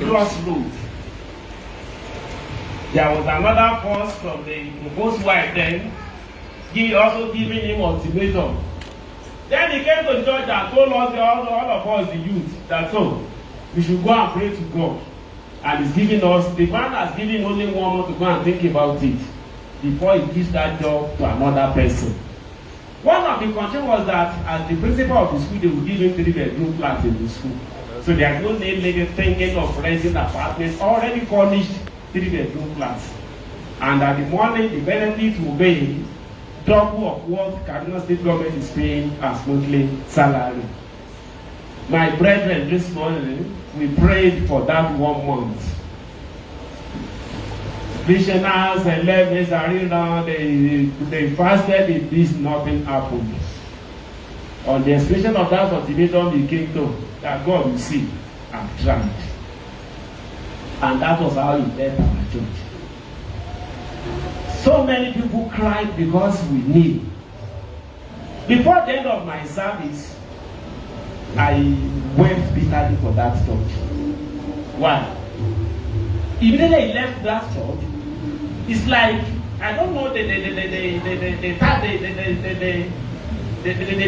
crossroads. There was another force from the proposed wife then, also giving him ultimatum. Then he came to the church and told us, all of us, the youth, that so, we should go and pray to God. And he's giving us, the man has given only 1 month to go and think about it before he gives that job to another person. One of the conditions was that as the principal of the school, they would give him 3-bedroom flats in the school. So there's no need thinking of renting apartments, already furnished 3-bedroom flats. And at the morning, the benefit will be double of what Kaduna State government is paying as monthly salary. My brethren, this morning, we prayed for that 1 month. Visioners and levels are around, they fasted, it is nothing happened. On the expression of that ultimatum, he came to that God will see, I've tried. And that was how he left our church. So many people cried because we knew. Before the end of my service, I wept bitterly for that church. Why? Immediately he left that church, it's like, I don't know the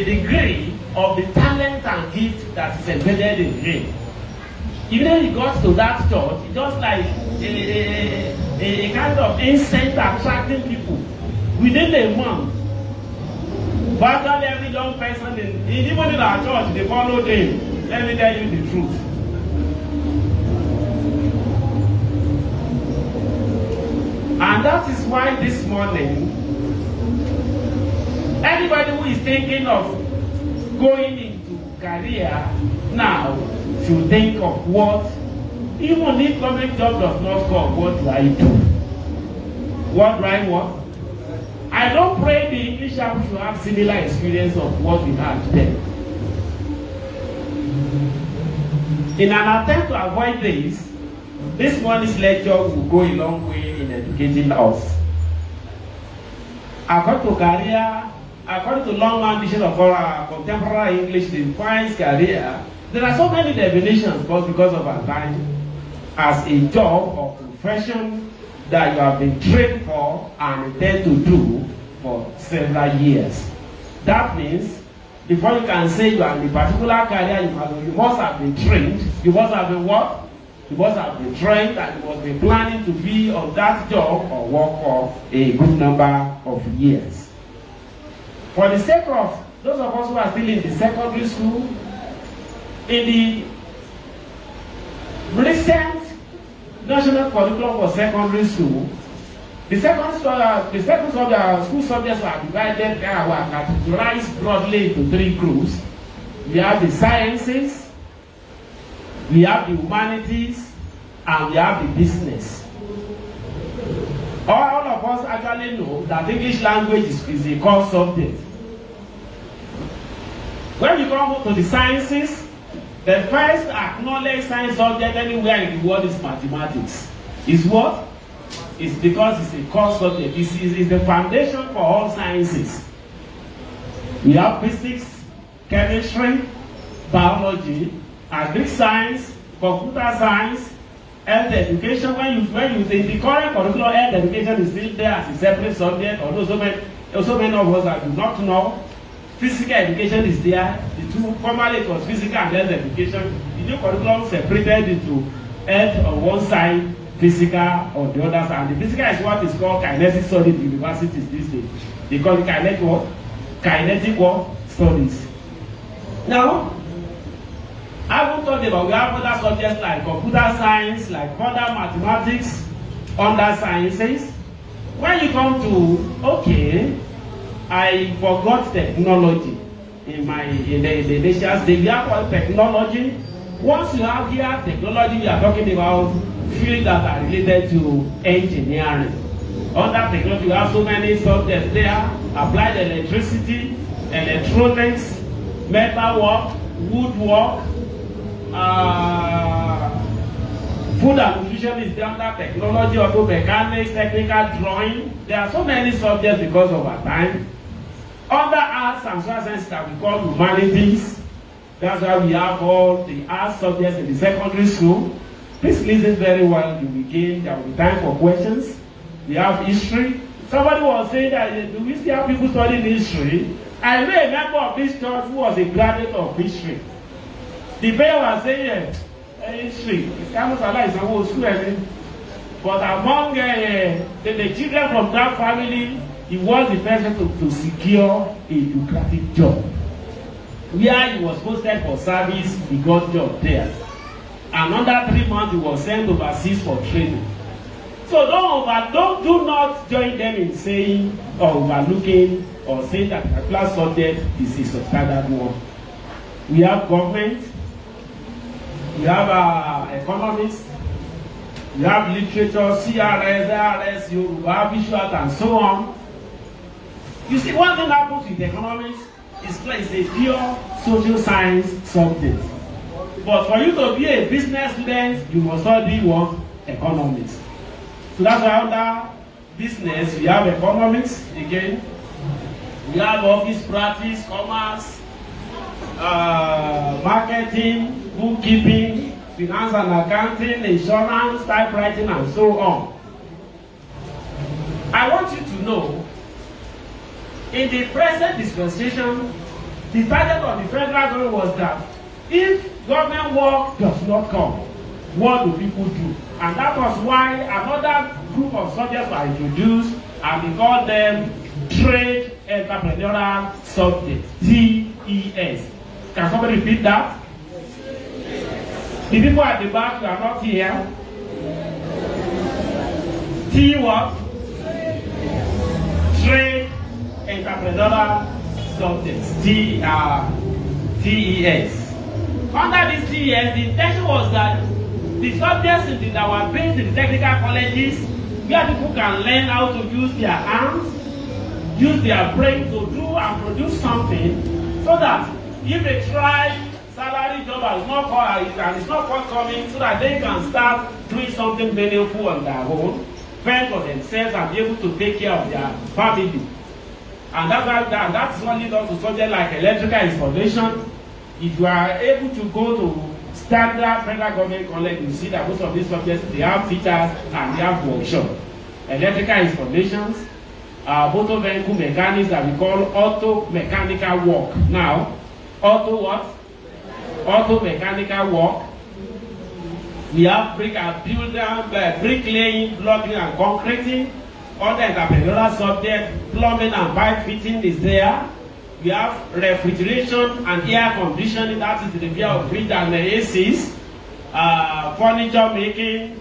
degree of the talent and gift that is embedded in him. Immediately he got to that church, it's just like a kind of instinct attracting people. Within a month, virtually every young person, even in our church, they followed him. Let me tell you the truth. And that is why this morning, anybody who is thinking of going into career now should think of what, even if government job does not come, what do I do? What do I want? I don't pray the English people should have similar experience of what we had then. In an attempt to avoid this morning's lecture will go a long way in educating us. According to career, according to long ambition of our contemporary English defines career, there are so many definitions, but because of our time, as a job or profession that you have been trained for and intend to do for several years. That means, before you can say you are in a particular career, you must have been trained. You must have been what? You must have been trained and you must be planning to be on that job or work for a good number of years. For the sake of those of us who are still in the secondary school, in the recent national curriculum for secondary school, the second school subjects were divided, were categorized broadly into 3 groups. We have the sciences, we have the humanities, and we have the business. All of us actually know that English language is a core subject. When you come to the sciences, the first acknowledged science subject anywhere in the world is mathematics. Is what? It's because it's a core subject. It's the foundation for all sciences. We have physics, chemistry, biology, agric science, computer science, health education. When you say the current curriculum, health education is still there as a separate subject, although so many of us that do not know. Physical education is there. The two, formerly it was physical and health education. The new curriculum separated into health on one side, physical on the other side. The physical is what is called kinetic studies in universities these days. They call it kinetic what? Kinetic what? Studies. Now, I haven't talked about, we have other subjects like computer science, like further mathematics, under sciences. When you come to, okay, I forgot technology in the initial stage. We have technology. Once you have here technology, we are talking about fields that are related to engineering. Under technology, we have so many subjects there: applied electricity, electronics, metalwork, woodwork, food and nutrition is there under technology, auto mechanics, technical drawing. There are so many subjects because of our time. Under arts and social sciences that we call humanities, that's why we have all the arts subjects in the secondary school. Please listen very well. You begin. There will be time for questions. We have history. Somebody was saying that do we still have people studying history? I know a member of this church who was a graduate of history. The pair was saying history. It's almost like some old school. But among the children from that family, he was the person to secure a lucrative job. Where he was posted for service, he got job there. And under 3 months, he was sent overseas for training. So do not join them in saying or overlooking or saying that a class subject is a substandard one. We have government, we have economists, we have literature, CRS, ARS, Yoruba, visual, and so on. You see, one thing happens with economics is a pure social science subject. But for you to be a business student, you must study what? Economics. So that's why under business, we have economics again. We have office practice, commerce, marketing, bookkeeping, finance and accounting, insurance, typewriting, and so on. I want you to know, in the present dispensation, the target of the federal government was that if government work does not come, what do people do? And that was why another group of subjects were introduced, and we call them Trade Entrepreneurial Subjects, TES. Can somebody repeat that? The people at the back who are not here. T what? Trade Entrepreneurial Subjects, TES. Under this TES, the intention was that the subjects that were based in the technical colleges, where people can learn how to use their hands, use their brain to do and produce something, so that if they try salary job and it's not forthcoming, so that they can start doing something meaningful on their own, fend for themselves and be able to take care of their family. And that's what leads us to subjects like electrical installation. If you are able to go to standard federal government college, you see that most of these subjects, they have teachers and they have workshop. Electrical installations, motor vehicle mechanics that we call auto mechanical work. Now, auto what? Auto mechanical work. We have bricklaying, blocking and concreting. Other entrepreneurial subject, plumbing and pipe fitting is there. We have refrigeration and air conditioning, that is the repair of fridge and ACs, furniture making,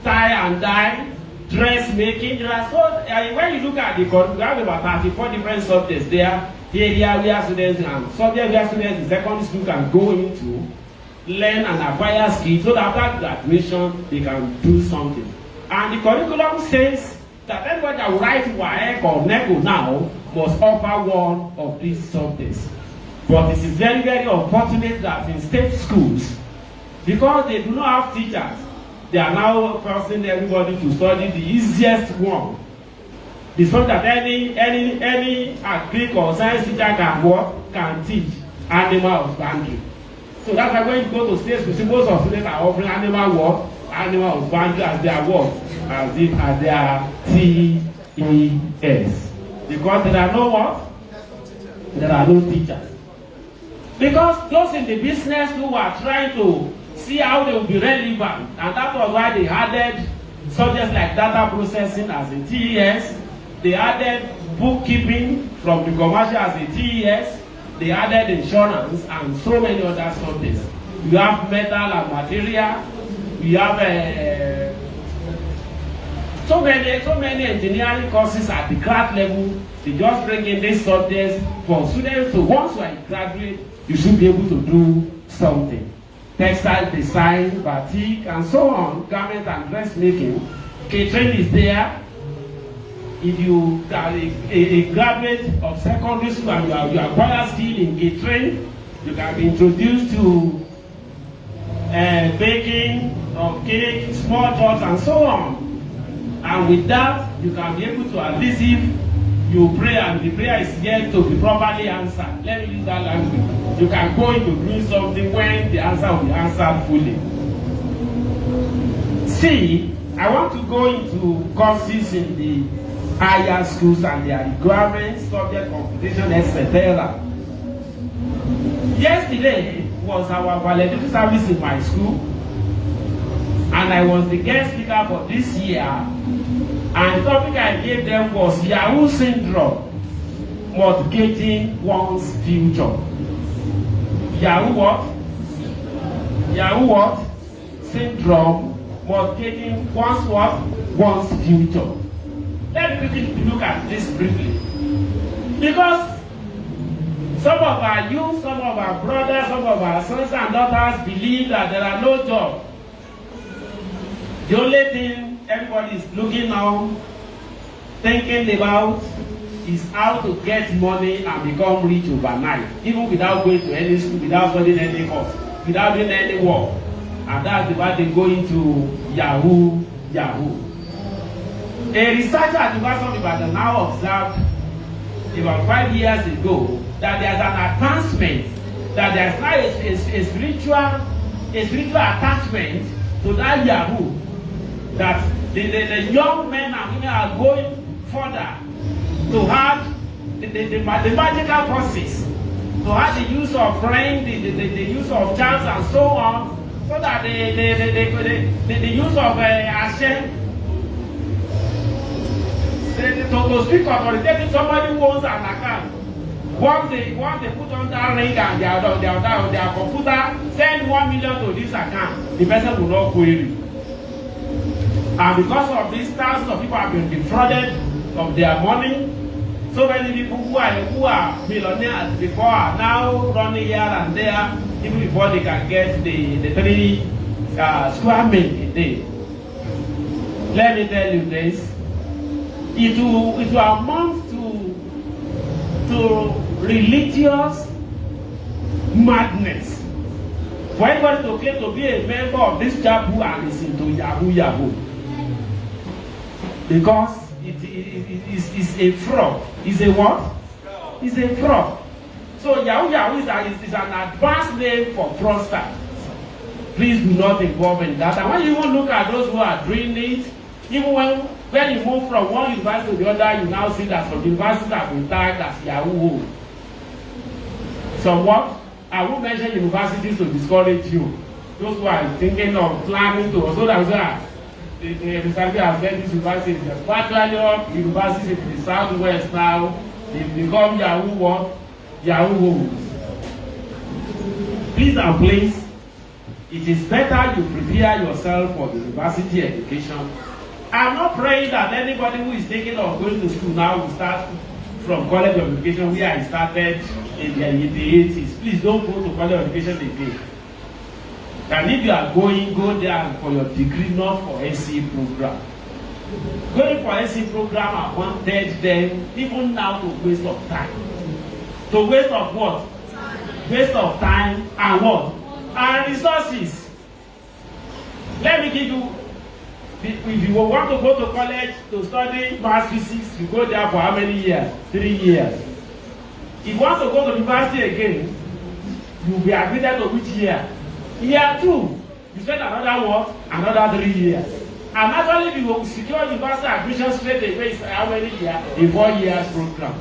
tie and dye, dressmaking. So when you look at the curriculum, we have about 34 different subjects there. Area where students and subject where students in secondary school can go into, learn and acquire skills, so that after graduation they can do something. And the curriculum says that anybody that will write WAEC or NECO now must offer one of these subjects. But it is very, very unfortunate that in state schools, because they do not have teachers, they are now forcing everybody to study the easiest one. The fact that any agric or science teacher can teach animal husbandry. So that's why when you go to state schools, most of students are offering animal husbandry as their work, as their TES. Because there are no what? There are no teachers. Because those in the business who are trying to see how they will be relevant, and that was why they added subjects like data processing as a TES. They added bookkeeping from the commercial as a TES. They added insurance and so many other subjects. You have metal and material. You have so many engineering courses at the grad level. They just bring in these subjects for students. So once you are a graduate, you should be able to do something. Textile design, batik, and so on. Garment and dressmaking. Catering is there. If you are a graduate of secondary school and you acquire skill in catering, you can be introduced to baking of cake, small jobs, and so on. And with that, you can be able to, at least if you pray and the prayer is yet to be properly answered, let me use that language, you can go into doing something when the answer will be answered fully. See, I want to go into courses in the higher schools and their requirements, subject competition, etc. Yesterday was our valedictory service in my school, and I was the guest speaker for this year. And the topic I gave them was Yahoo syndrome, mortgaging one's future. Yahoo what? Yahoo what? Syndrome, mortgaging one's what? One's future. Let me look at this briefly. Because some of our youth, some of our brothers, some of our sons and daughters believe that there are no jobs. The only thing everybody is looking now, thinking about, is how to get money and become rich overnight, even without going to any school, without studying any course, without doing any work. And that's why they go into Yahoo. A researcher at the University of Ibadan now observed about 5 years ago that there's an advancement, that there's now a spiritual attachment to that Yahoo, that the young men and women are going further to have the magical process, to have the use of praying, the use of chants and so on, so that the use of Hashem, to speak authoritatively, somebody who owns an account. Once they put on that ring and their computer, send 1 million to this account, the person will not query. And because of this, thousands of people have been defrauded of their money. So many people who are millionaires before are now running here and there, even before they can get the 3 square meal a day. Let me tell you this. It will amount to religious madness for anybody to claim to be a member of this Yahoo and is into Yahoo. Because it is a fraud. It's a what? It's a fraud. So Yahoo is an advanced name for fraudsters. Please do not involve in that. And when you even look at those who are doing it, even when you move from one university to the other, you now see that some universities have been tagged as Yahoo. So what? I won't mention universities to discourage you. Those who are thinking of planning to, so that the university has said this university is just partially universities in the southwest now. They become Yahoo what? Yahoo. Please and please, it is better you prepare yourself for the university education. I'm not praying that anybody who is thinking of going to school now will start from college of education where I started in the 80s. Please don't go to college of education again. And if you are going, go there for your degree, not for SC program. Going for SC program, I wanted them, even now, to waste of time. To waste of what? Waste of time and what? And resources. Let me give you. If you want to go to college to study math physics, you go there for how many years? 3 years. If you want to go to university again, you will be admitted to which year? Year 2. You spend another what? Another 3 years. And actually, if you secure university admission straight away, it's how many years? A 4 years program.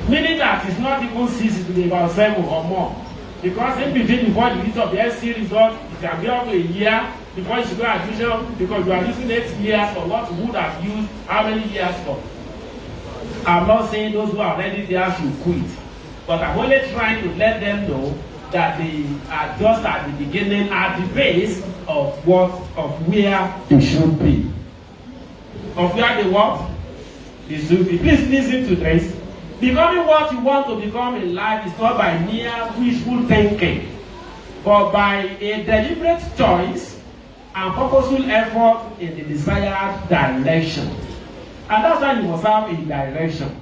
Meaning that it's not even 6, it will be about 7 or more. Because in between, before the release of the SC result, it can be up to a year before you secure admission, because you are using 8 years for what you would have used how many years for. I'm not saying those who are already there should quit, but I'm only trying to let them know that they are just at the beginning, at the base of where they should be. Of where they what? They should be. Please listen to this. Becoming what you want to become in life is not by mere wishful thinking, but by a deliberate choice and purposeful effort in the desired direction. And that's why you must have a direction.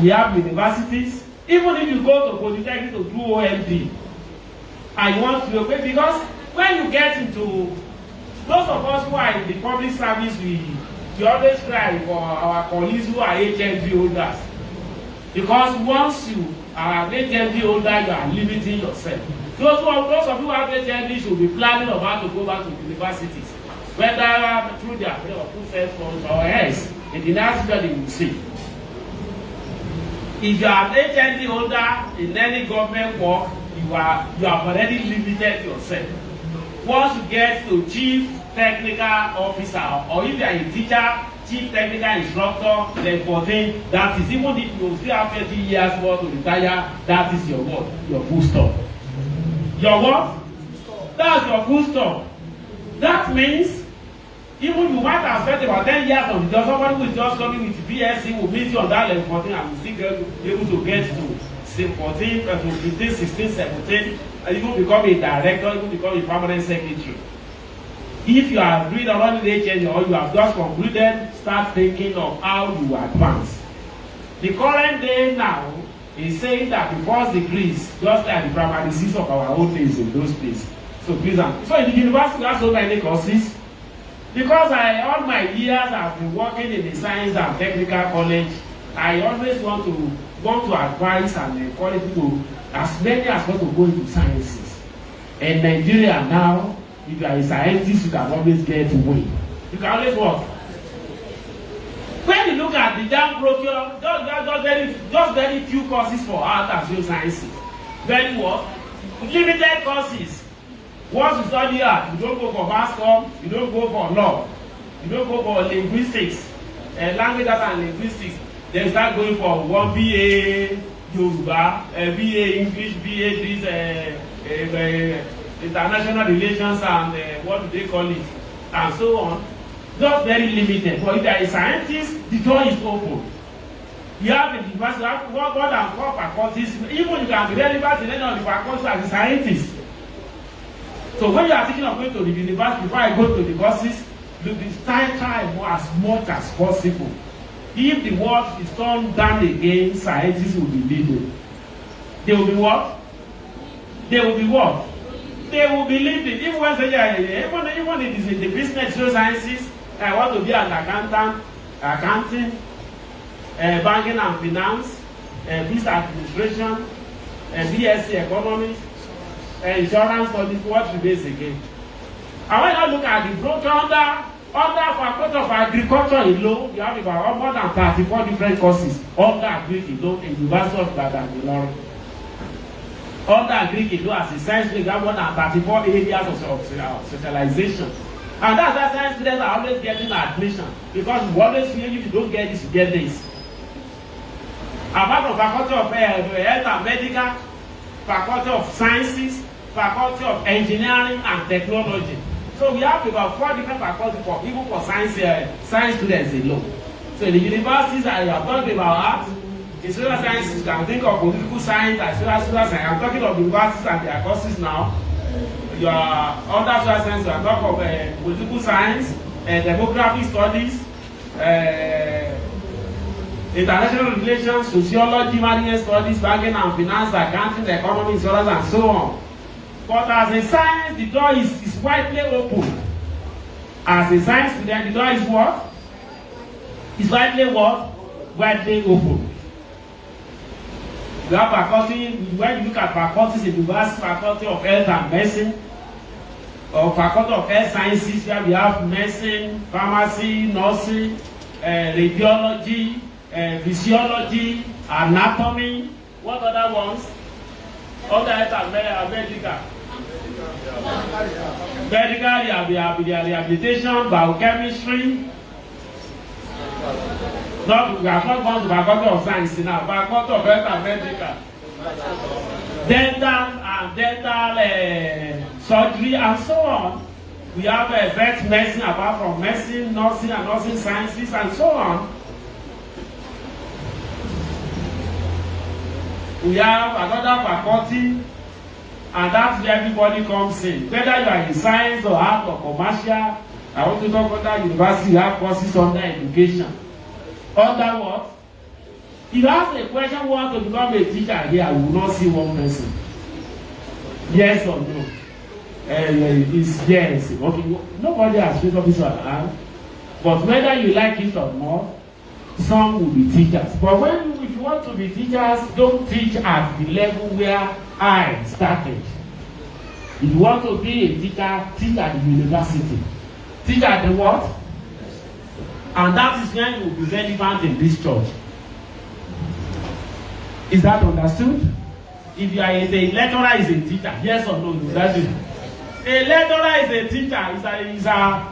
We have universities. Even if you go to Polytechnic to do OMD, and you want to obey, because when you get into, those of us who are in the public service, we always cry for our colleagues who are HND holders. Because once you are an HND holder, you are limiting yourself. Those of you who have HND should be planning of how to go back to universities, whether through their play or through self funds or else. In the next year, they will see. If you are an HND holder in any government work, you have already limited yourself. Once you get to chief technical officer, or if you are a teacher, chief technical instructor, then 14, that is, even if you still have 30 years more to retire, that is your what? Your full stop. Your what? That's your full stop. That means even you might have spent about 10 years on the job, somebody who is just coming with BSc will meet you on that level 14 and will still be able to get to say 14, to 15, 16, 17, and even become a director, even become a permanent secretary. If you are doing a running HN or you have just concluded, start thinking of how you advance. The current day now is saying that the first degrees, just like the primary six of our own days in those days. So please, so in the university we have so many courses. Because all my years I've been working in the science and technical college, I always want to advise and encourage people as many as possible to go into sciences. In Nigeria now, if you are a scientist, you can always get away. You can always work. When you look at the damn procure, just very few courses for art and social sciences. Very what? Limited courses. Once you study art, you don't go for mass comm, you don't go for law, you don't go for linguistics, language data and linguistics. Then start going for one BA Yoruba, BA English, BA international relations and what do they call it, and so on. Just very limited. But if you are a scientist, the door is open. You have a university, you have more than 4 faculties. Even you can be relevant in any of the faculties as a scientist. So when you are thinking of going to the university, before I go to the courses, you try as much as possible. If the world is turned down again, scientists will be leading. They will be what? They will be what? They will be leading. Even when say, even it is in the business sciences, I want to be an accountant, accounting, banking and finance, business administration, BSc economics, insurance studies, what remains again. And when I look at the brochure under faculty of agriculture alone, you have about more than 34 different courses under agric alone in the University of Ibadan. Under agric alone, as a science student, you have more than 34 areas of specialization. And that's why science students are always getting admission, because we always feel if you don't get this, you get this. Apart from faculty of health and medical, faculty of sciences, faculty of engineering and technology. So we have about 4 different faculties even for science students alone. So in the universities I have talked about art, in social sciences you can think of political science and social science. I'm talking of universities and their courses now. Your other social science, you are talking of political science, demographic studies, international relations, sociology, management studies, banking and finance, accounting, economy, insurance, and so on. But as a science, the door is widely open. As a science student, the door is what? Is widely what? Widely open. You have faculty, when you look at faculties in the university, faculty of health and medicine, or faculty of health sciences, where we have medicine, pharmacy, nursing, radiology, physiology, anatomy, what other ones? Other health and medical. Medical rehabilitation, biochemistry. Not, we have not gone to faculty of science now, faculty of health and medical. Dental surgery and so on. We have vet medicine apart from medicine, nursing and nursing sciences and so on. We have another faculty, and that's where everybody comes in. Whether you are in science or art or commercial, I want to talk about university, you have courses under education. Under what? If you ask a question, who wants to become a teacher here, I will not see one person. Yes or no? It's yes. Okay. Nobody has raised up his hand. But whether you like it or not, some will be teachers. But if you want to be teachers, don't teach at the level where I started. If you want to be a teacher, teach at the university. Teach at the what? And that is when you will be relevant in this church. Is that understood? If you are a lecturer, is a teacher, yes or no? That's it. A lecturer is a teacher.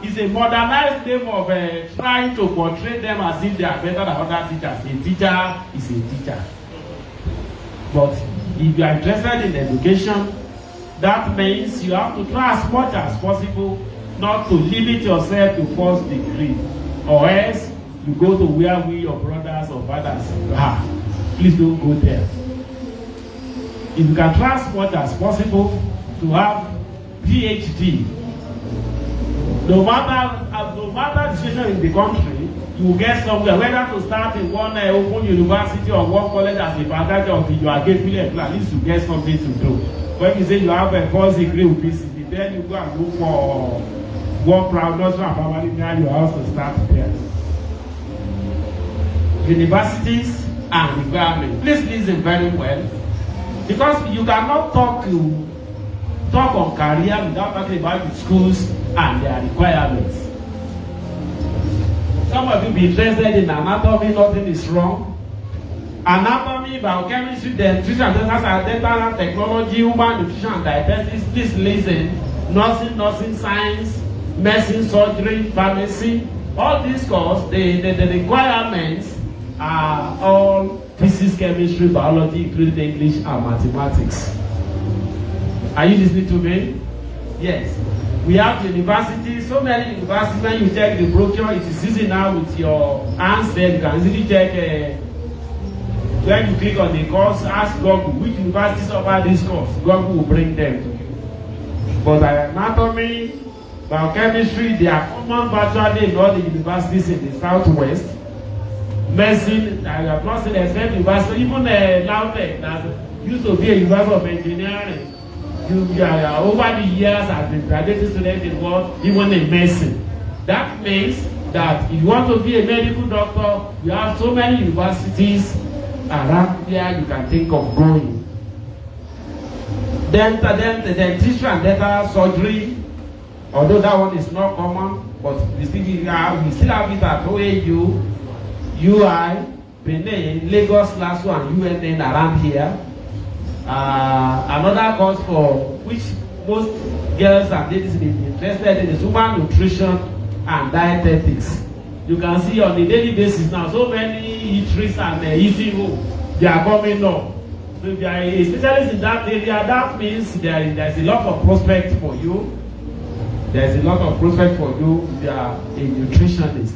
Is a modernized name of trying to portray them as if they are better than other teachers. A teacher is a teacher. But if you are interested in education, that means you have to try as much as possible not to limit yourself to first degree, or else you go to where we, your brothers or fathers, please don't go there. If you can try as much as possible to have PhD, no matter the situation in the country, you will get somewhere, whether to start in one open university or one college as a faculty, or you are gainfully employed, at least you get something to do. When you say you have a first degree with PhD, then you go and look for one proud nursery and primary near your house to start there. Universities and requirements. Please listen very well, because you cannot talk on career without talking about the schools and their requirements. Some of you be interested in anatomy, nothing is wrong. Anatomy, biochemistry, nutrition, dental technology, human nutrition and dietetics. Please listen. Nursing science, medicine, surgery, pharmacy. All these courses, the requirements are all physics, chemistry, biology, including English and mathematics. Are you listening to me? Yes. We have universities, so many universities. When you check the brochure, it is easy now with your hands there. You can easily check. When you click on the course, ask Google which universities offer this course. Google will bring them. But anatomy, biochemistry, they are common virtually in all the universities in the southwest. Medicine, I have not seen a same university, even Lautech, that used to be a university of engineering. Over the years, I've been graduating students in what, even in medicine. That means that if you want to be a medical doctor, you have so many universities around there you can think of going. Then the dentistry and dental surgery, although that one is not common, but we still have it at OAU, UI, Benin, Lagos, Lasso, and UNN around here. Another course for which most girls and ladies may be interested in is human nutrition and dietetics. You can see on a daily basis now so many eateries and eating home, they are coming up. So if you are a specialist in that area, that means there is a lot of prospect for you. There is a lot of prospect for you if you are a nutritionist.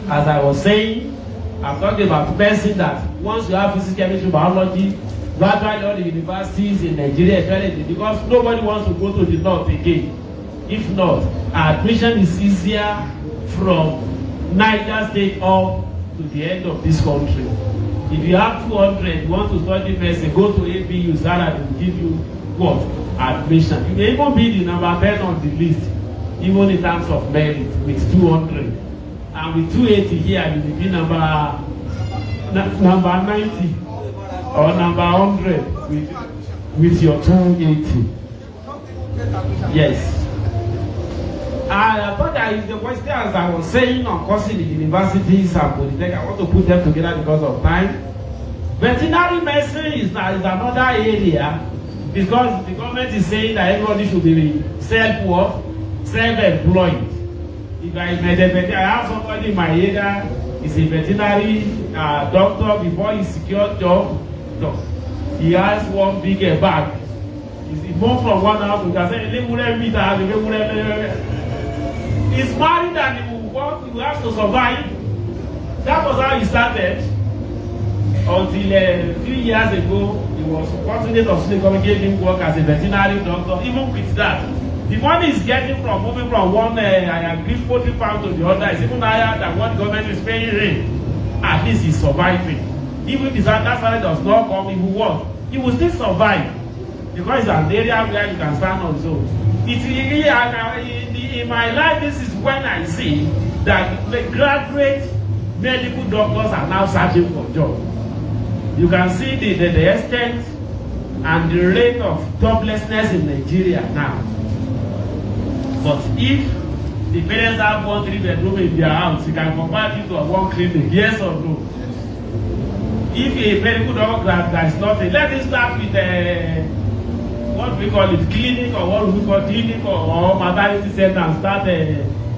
As I was saying, I'm talking about medicine that once you have physics, chemistry, biology, gradually all the universities in Nigeria, especially because nobody wants to go to the north again. If not, admission is easier from Niger State up to the end of this country. If you have 200, you want to study medicine, go to ABU, Zara, they will give you what? Admission. You may even be the number 10 on the list, even in terms of merit, with 200. And with 280 here, you will be number 90 or number 100 with your 280. Yes. I thought that is the question, as I was saying, on courses in universities and polytechnic. I want to put them together because of time. Veterinary medicine is another area, because the government is saying that everybody should be self-employed. If I have somebody in my area, is a veterinary doctor. Before he secured job, he has one big bag. He moved from one house to the he's married and he will work, he will have to survive. That was how he started. Until a few years ago, he was fortunate of the government gave him work as a veterinary doctor. Even with that, the money he's getting from moving from one Greek poultry farm to the other is even higher than what the government is paying him. At least he's surviving. Even if that salary does not come, he will work. He will still survive. Because it's an area where you can stand on his own. In my life, this is when I see that the graduate medical doctors are now searching for jobs. You can see the extent and the rate of joblessness in Nigeria now. But if the parents have 1 3-bedroom in their house, you can convert it to a 1 clinic, yes or no? If a medical doctor that is not, let us start with what we call it, clinic, or what we call clinic or maternity center, and start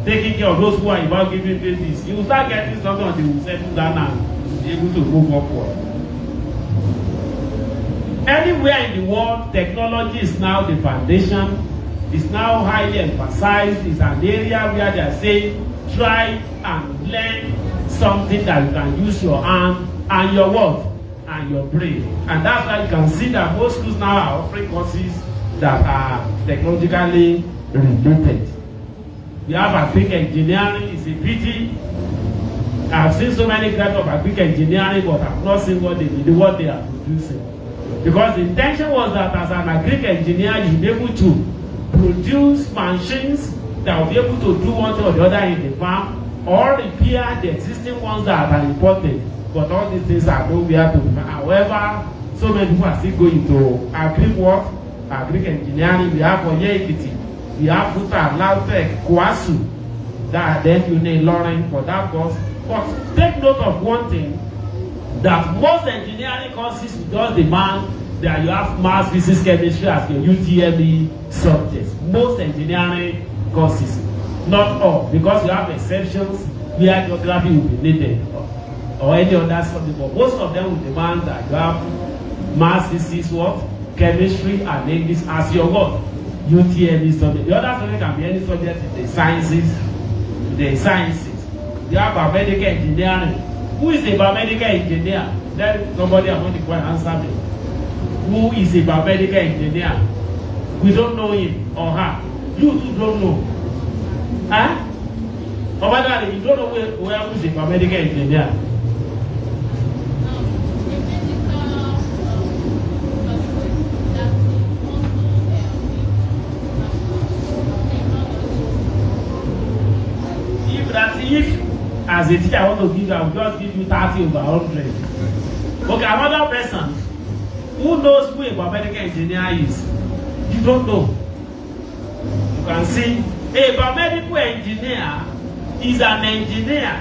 taking care of those who are about giving babies. You will start getting something until you settle down and be able to move upward. Anywhere in the world, technology is now the foundation. It's now highly emphasized. It's an area where they are saying, try and learn something that you can use your hand and your what? And your brain. And that's why you can see that most schools now are offering courses that are technologically related. We have agric engineering. It's a pity. I've seen so many graduates of agric engineering, but I've not seen what they are producing. Because the intention was that as an agric engineer, you'll be able to produce machines that will be able to do one thing or the other in the farm, or repair the existing ones that are imported. But all these things are nowhere to be. However, so many people are still going to agric work, agric engineering. We have Oyekiti, we have Futa, Lautech, Kwasu, that then you need learning for that course. But take note of one thing, that most engineering courses just demand that you have maths, physics, chemistry as your UTME subjects. Most engineering courses, not all, because you have exceptions where geography will be needed or any other subject, but most of them will demand that you have maths, physics, what? Chemistry and English as your what? UTME subject. The other subject can be any subject in the sciences. You have biomedical engineering. Who is a biomedical engineer? Then somebody among the choir answer me. Who is a biomedical engineer? We don't know him or her. You too don't know. Huh? Or you don't know where who is a biomedical engineer. If as a teacher I want to give you, I will just give you 30/100. Okay, another person who knows who a biomedical engineer is, you don't know. You can see a biomedical engineer is an engineer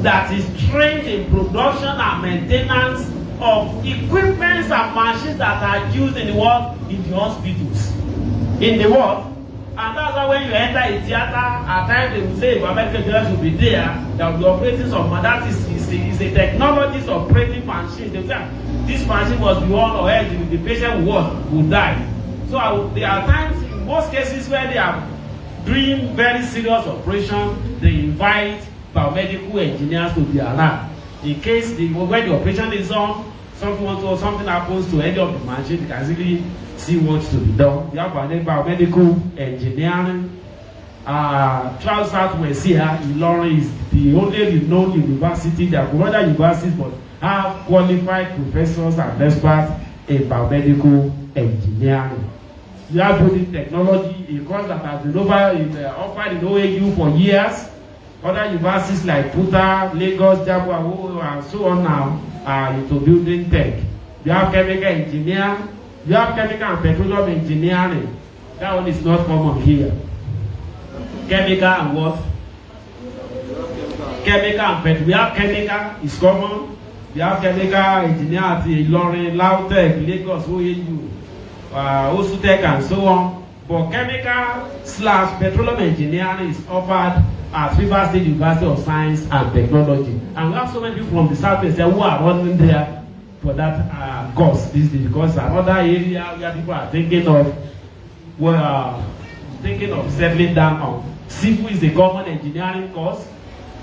that is trained in production and maintenance of equipment and machines that are used in the world, in the hospitals. In the world. And that's why when you enter a theater, at times they will say biomedical engineers will be there, they will be operating some, that is a technologist operating machine. They will say, this machine must be on or else the patient will die. So there are times, in most cases, where they are doing very serious operation, they invite biomedical engineers to be around. In case when the operation is on, something happens to any of the machine, they can really see what's to be done. We have biomedical engineering. Throughout Southwest here, Ilorin is the only renowned university. There are other universities, but have qualified professors and experts in biomedical engineering. We have building technology, a course that has been offered in OAU for years. Other universities like Puta, Lagos, Jabu, and so on now are into building tech. We have chemical engineering. We have chemical and petroleum engineering. That one is not common here. Chemical and what? Chemical and petroleum. We have chemical, is common. We have chemical engineering at Ilorin, Lautech, Lagos, OAU, Osutech, and so on. But chemical/petroleum engineering is offered at Rivers State University of Science and Technology. And we have so many people from the Southwest who are running there for that course. This is because another area where people are thinking of settling down on. Civil is a common engineering course.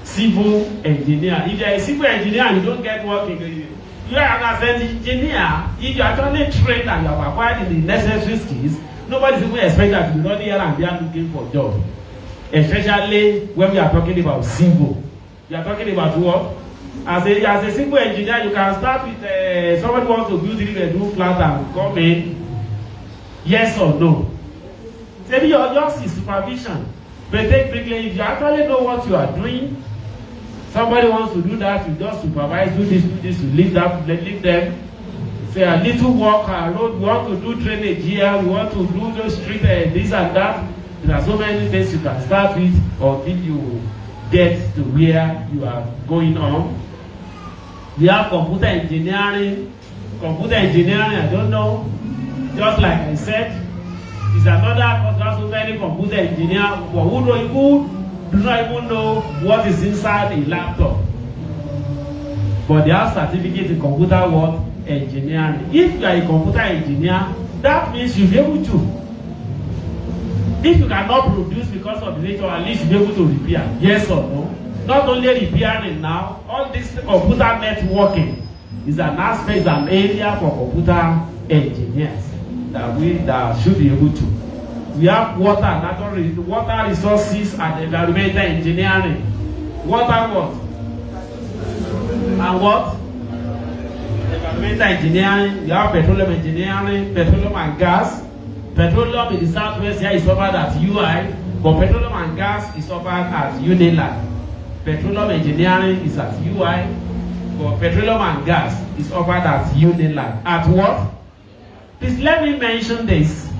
Civil engineer. If you are a civil engineer and you don't get working, you are an engineer. If you are actually trained and you have acquired the necessary skills, nobody is even expected that you be running here and they are looking for a job. Especially when we are talking about civil. We are talking about what? As a civil engineer, you can start with somebody wants to build a new flat and come in. Yes or no? Maybe yours is supervision. But technically, if you actually know what you are doing, somebody wants to do that, you just supervise, do this, you leave them. say a little work, road, we want to do drainage here, we want to do the street, this and that. There are so many things you can start with until you get to where you are going on. We have computer engineering. Computer engineering, I don't know. Just like I said, is another course. There are so many computer engineers who do not even know what is inside a laptop. But they have certificate in computer what? Engineering. If you are a computer engineer, that means you'll be able to. If you cannot produce because of the nature, at least you'll be able to repair. Yes or no? Not only repairing now, all this computer networking is an aspect, is an area for computer engineers that should be able to. We have water, natural water resources and environmental engineering. Water what? And what? Environmental engineering. We have petroleum engineering, petroleum and gas. Petroleum in the southwest here is offered at UI, but petroleum and gas is offered at UNILAG. Petroleum engineering is at UI, but petroleum and gas is offered at UNILAG. At what? Please let me mention this.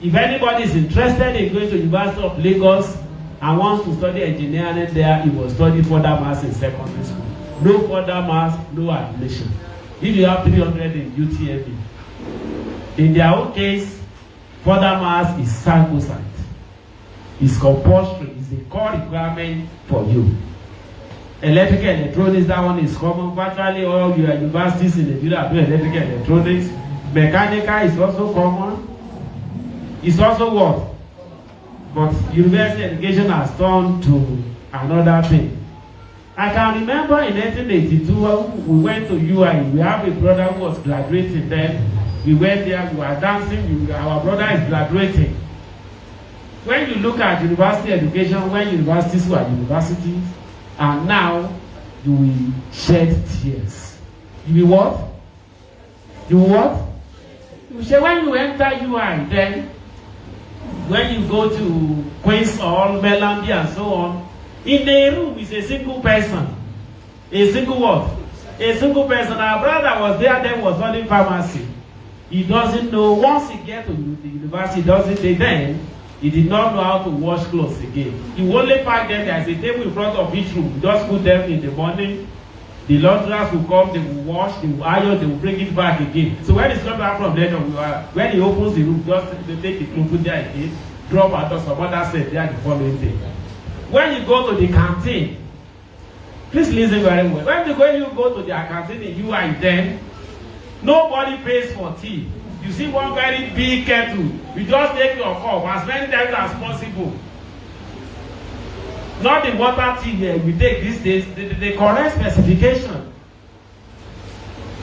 If anybody is interested in going to University of Lagos and wants to study engineering there, he will study further maths in secondary school. No further maths, no admission. If you have 300 in UTME, in their own case, further maths is sacrosanct. It's compulsory. It's a core requirement for you. Electrical electronics, that one is common. Virtually all your universities in Nigeria do electrical electronics. Mechanical is also common. It's also what? But university education has turned to another thing. I can remember in 1982 we went to UI. We have a brother who was graduating then. We went there, we were dancing, our brother is graduating. When you look at university education, when universities were universities, and now you will shed tears. You will what? You will what? You will say when you enter UI, then when you go to Queen's Hall, Melody, and so on, in the room is a single person. A single what? A single person. Our brother was there, then was studying pharmacy. He doesn't know, once he gets to the university, then he did not know how to wash clothes again. He only packed them, there's a table in front of each room. He just put them in the morning. The laundress will come, they will wash, they will iron, they will bring it back again. So when it's come back from there, when he opens the room, just they take the clothes, put there again, drop out of some other set there the following day. When you go to the canteen, please listen very well. When you go to the canteen in UI, then nobody pays for tea. You see one very big kettle. You just take your cup as many times as possible. Not the water tea you take these days, the correct specification.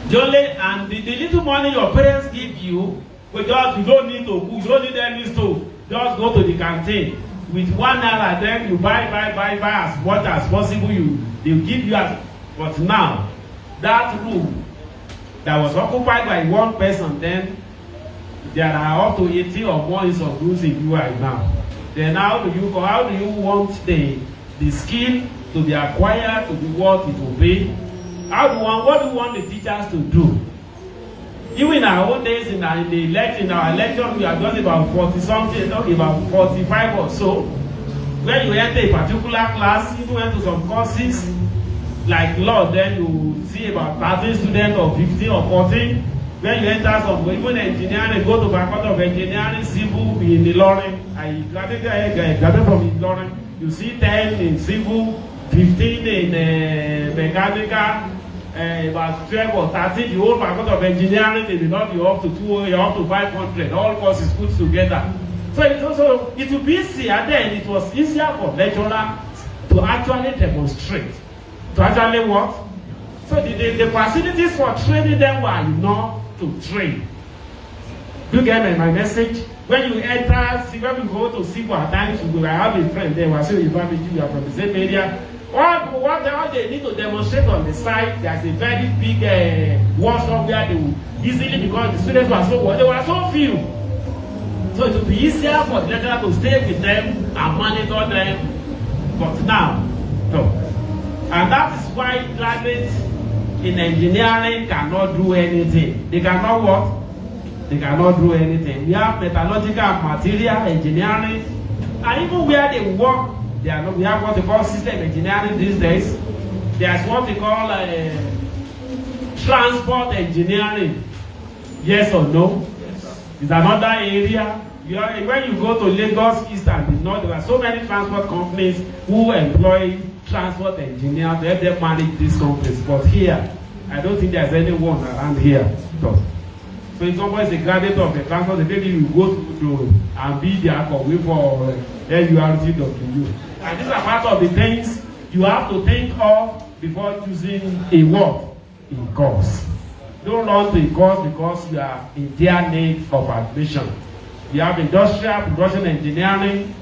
The little money your parents give you, but just you don't need to cook, you don't need any stove. Just go to the canteen. With 1 naira, then you buy as much as possible. They'll give you as. But now, that room that was occupied by one person, then there are up to 80 or more of rooms in UI now. Then how do you want the skill to be acquired to be what it will be? What do you want the teachers to do? Even in our own days, in our lecture, we are just about 40 something, not about 45 or so. When you enter a particular class, even went to some courses like law, then you see about 13 students or 15 or 14. When you enter some, even engineering, go to Faculty of Engineering, Civil in Ilorin. I graduated from Ilorin. You see 10 in Civil, 15 in Mechanical, about 12 or 13. The whole Faculty of Engineering, they will not be up to 200, up to 500. All courses put together. So it will be easier then. It was easier for lecturers to actually demonstrate. To actually what? So the facilities for training them were enough to train. Do you get my message? When you enter, when we go to Civil at times, we will have a friend there, we are saying you are from the same area. What they need to demonstrate on the side, there's a very big workshop where they will easily, because the students were they were so few. So it will be easier for the lecturer to stay with them and monitor them. But now, no. And that is why graduates in engineering cannot do anything. They cannot what? They cannot do anything. We have metallurgical and material engineering, and even where they work, they are not, we have what they call system engineering these days. There's what they call transport engineering. Yes or no? Yes. It's another area. When you go to Lagos East and the North, there are so many transport companies who employ transport engineers to help them manage these companies. But here, I don't think there's anyone around here. So if someone is a graduate of the transport, maybe you go to and be their conway for LURTW. And these are part of the things you have to think of before choosing a what? A course. Don't run to a course because you are in their need of admission. You have industrial production engineering,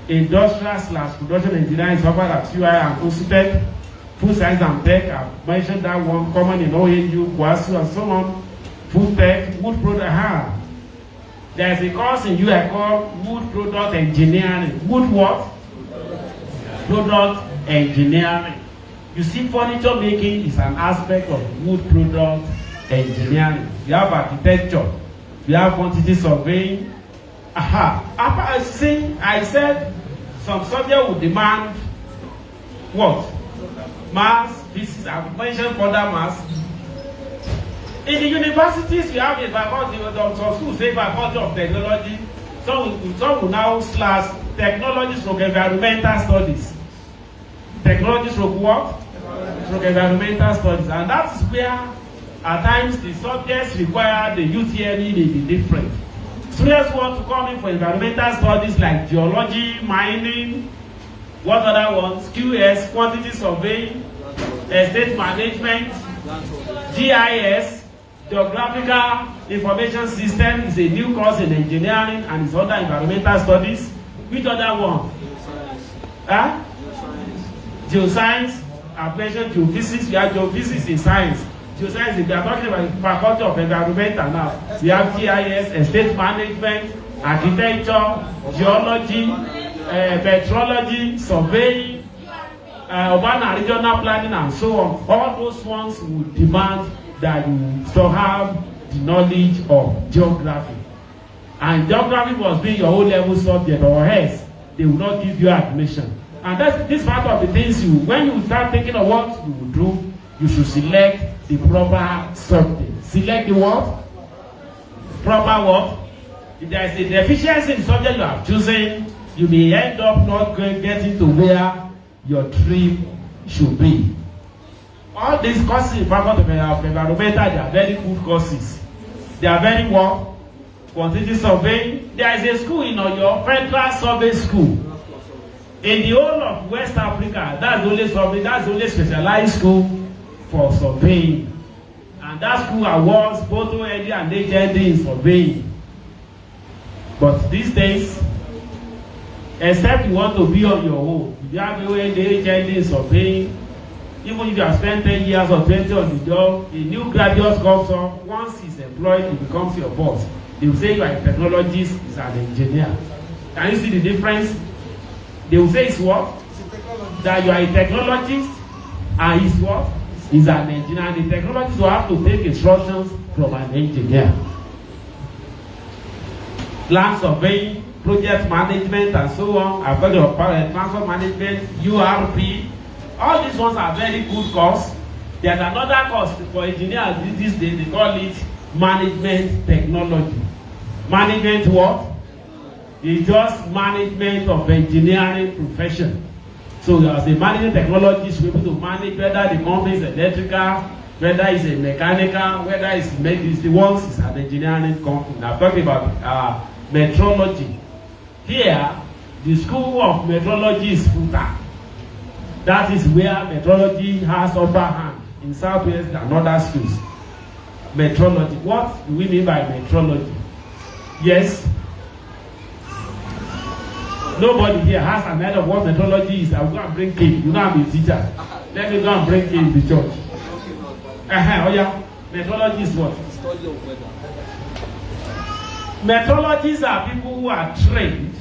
industrial/production engineering is offered at UI and Supt, food science and tech, I've mentioned that one, common in OAU, Kwasu and so on, food tech, wood product, There's a course in UI called wood product engineering. Wood what? Product engineering. You see, furniture making is an aspect of wood product engineering. You have architecture, you have quantity surveying. I said some subject would demand what? Maths, physics, I've mentioned further maths. In the universities, you have a faculty, some schools say faculty of technology. Some will now slash technologies from environmental studies. Technologies from what? From environmental studies. And that's where, at times, the subjects require the UTME may be different. Students want to come in for environmental studies like geology, mining, what other ones? QS, quantity surveying, estate management, GIS, geographical information system is a new course in engineering and is under environmental studies. Which other one? Geoscience. I've mentioned geophysics. We have geophysics in science. Geoscience, we are talking about the faculty of environmental now. We have GIS, estate management, architecture, geology, meteorology, surveying, urban and regional planning, and so on. All those ones would demand that you still have the knowledge of geography. And geography must be your O-level subject, or else they will not give you admission. And that's this part of the things when you start thinking of what you will do, you should select the proper subject. Select the what? Proper what? If there is a deficiency in the subject you have chosen, you may end up not getting to where your dream should be. All these courses in faculty of environmental, they are very good courses. They are very what? Quantity surveying. There is a school in your Federal Survey School. In the whole of West Africa, that's the only specialized school for surveying. And that school awards both OND and HND in surveying. But these days, except you want to be on your own, if you have OND, HND in surveying, even if you have spent 10 years or 20 on the job, a new graduate comes up, once he's employed, he becomes your boss. They will say you are a technologist, he's an engineer. Can you see the difference? They will say it's what? That you are a technologist, and he's what? He's an engineer. And the technologist will have to take instructions from an engineer. Land surveying, project management, and so on. I've got your transport management, URP. All these ones are very good courses. There's another course for engineers these days, they call it management technology. Management what? It's just management of engineering profession. So as a management technologist, you're able to manage whether the company is electrical, whether it's a mechanical, whether it's the ones is an engineering company. Now talking about metrology. Here, the school of metrology is Supt. That is where metrology has upper hand in Southwest and other schools. Metrology. What do we mean by metrology? Yes. Nobody here has an idea of what metrology is. I will go and bring King. You know I'm a teacher. Let me go and bring King to church. Oh yeah. Metrology is what? Study of weather. Metrologists are people who are trained,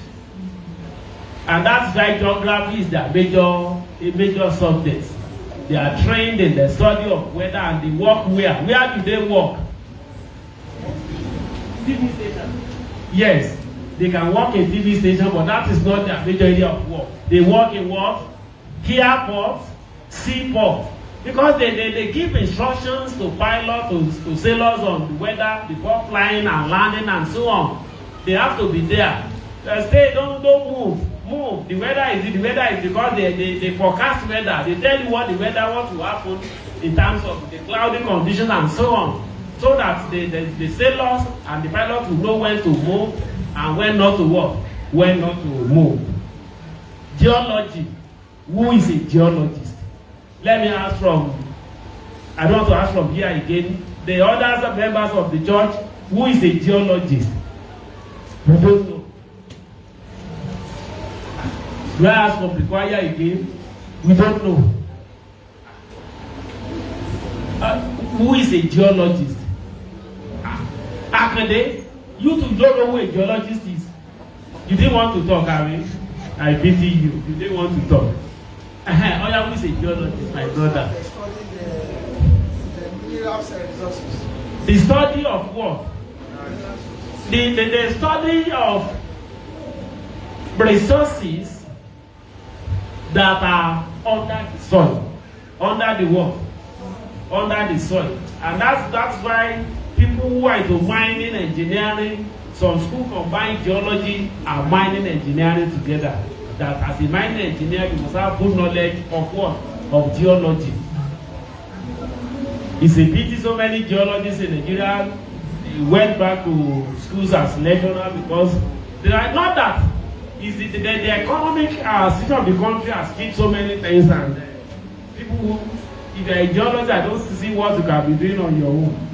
and that's why geography is their major subject. They are trained in the study of weather and they work where? Where do they work? TV station. Yes, they can work in TV station, but that is not their major area of work. They work in what? Airport, seaport. Because they give instructions to pilots, to sailors on the weather before flying and landing and so on. They have to be there. Stay, don't move. Move. The weather is because they forecast weather. They tell you what the weather, what will happen in terms of the cloudy conditions and so on. So that the sailors and the pilots will know when to move and when not to work, when not to move. Geology. Who is a geologist? Let me ask from, I don't want to ask from here again. The other members of the church, who is a geologist? We don't know. Do I ask from the choir again? We don't know. Who is a geologist? Akande, you two don't know who a geologist is. You didn't want to talk, Harry. I pity you. You didn't want to talk. Oh yeah, who is a geologist, my brother? The study of what? The study of resources that are under the soil, under the what? Under the soil. And that's why people who are into mining engineering, some schools combine geology and mining engineering together. That as a mining engineer, you must have good knowledge of what? Of geology. It's a pity so many geologists in Nigeria went back to schools as lecturer because they are not that. It's the economic situation of the country has killed so many things, and people who, if you are a geologist, I don't see what you can be doing on your own.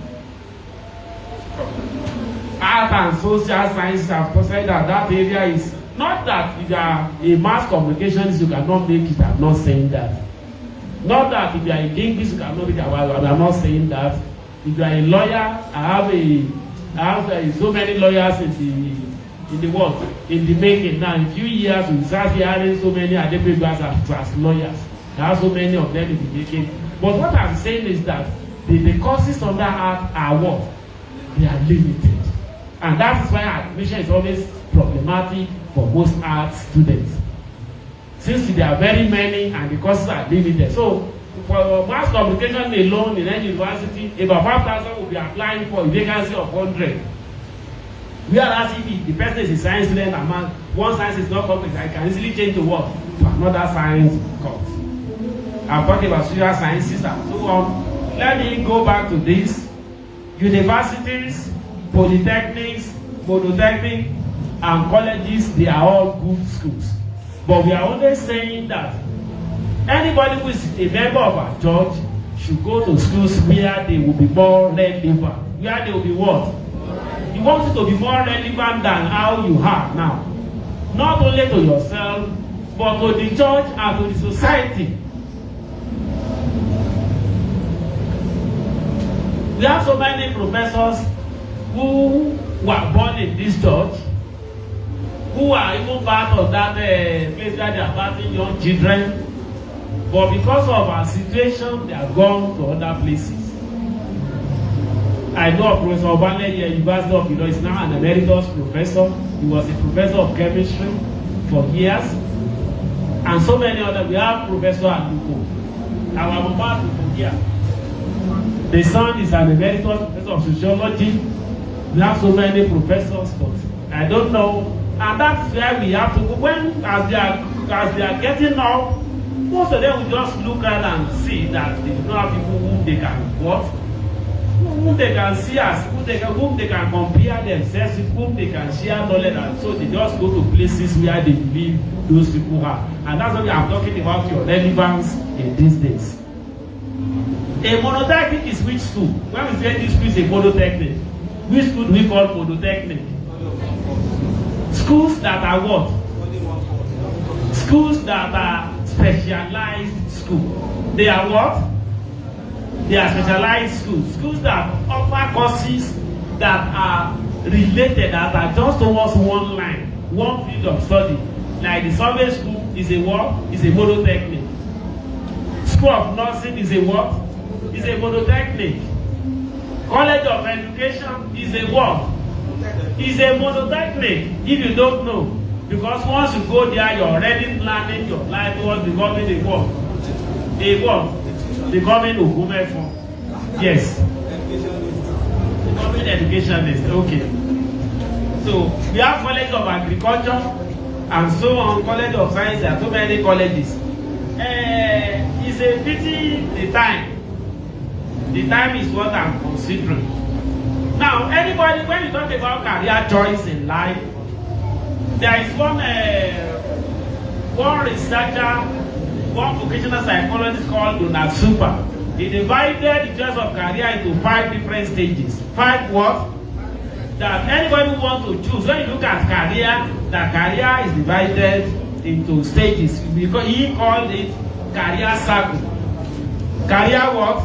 Art and social sciences have said that area is not that if you are a mass communications you cannot make it. I'm not saying that. Not that if you are in English you cannot make it. I'm not saying that. If you are a lawyer, I have so many lawyers in the world, in the making. Now in a few years we start hearing so many Adepegba as lawyers. There are so many of them in the making. But what I'm saying is that the courses under art are what? They are limited. And that is why admission is always problematic for most art students. Since there are very many and the courses are limited. So for mass communication alone in any university, about 5,000 will be applying for a vacancy of 100. Whereas if the person is a science student and one science is not complete, I can easily change the work to another science course. I'm talking about social sciences and so on. Let me go back to this. Universities, polytechnics, monotechnic, and colleges, they are all good schools. But we are only saying that anybody who is a member of our church should go to schools where they will be more relevant. Where they will be what? You want it to be more relevant than how you are now. Not only to yourself, but to the church and to the society. We have so many professors who were born in this church, who are even part of that place where they are bathing young children. But because of our situation, they are gone to other places. I know Professor Obaneye, University of Illinois, is now an emeritus professor. He was a professor of chemistry for years. And so many others. We have Professor Aluko, our mama Aluko here. The son is an emeritus professor of sociology. We have so many professors, but I don't know. And that's where we have to go. When, as they are getting up, most of them will just look at and see that they do not have people whom they can what? Whom they can see as, whom they can compare themselves with, whom they can share knowledge, and so they just go to places where they believe those people are. And that's why I'm talking about your relevance in these days. A monotechnic is which school? When we say this school is a monotechnic, which school do we call monotechnic? Schools that are what? Schools that are specialized schools. They are what? They are specialized schools. Schools that offer courses that are related, that are just towards one line, one field of study. Like the survey school is a what? Is a monotechnic. School of Nursing is a what? Is a monotechnic. College of Education is a what? Is a monotechnic. If you don't know, because once you go there, you're already planning your life towards becoming a what? A what? Becoming a woman for. Yes. Becoming educationist. Okay. So we have College of Agriculture and so on, College of Science. There are so many colleges. It's a pity the time. The time is what I'm considering. Now, anybody, when you talk about career choice in life, there is one researcher, one vocational psychologist called Supt. He divided the choice of career into 5 different stages. 5 what? That anybody who wants to choose. When you look at career, the career is divided into stages. Because he called it career circle. Career what?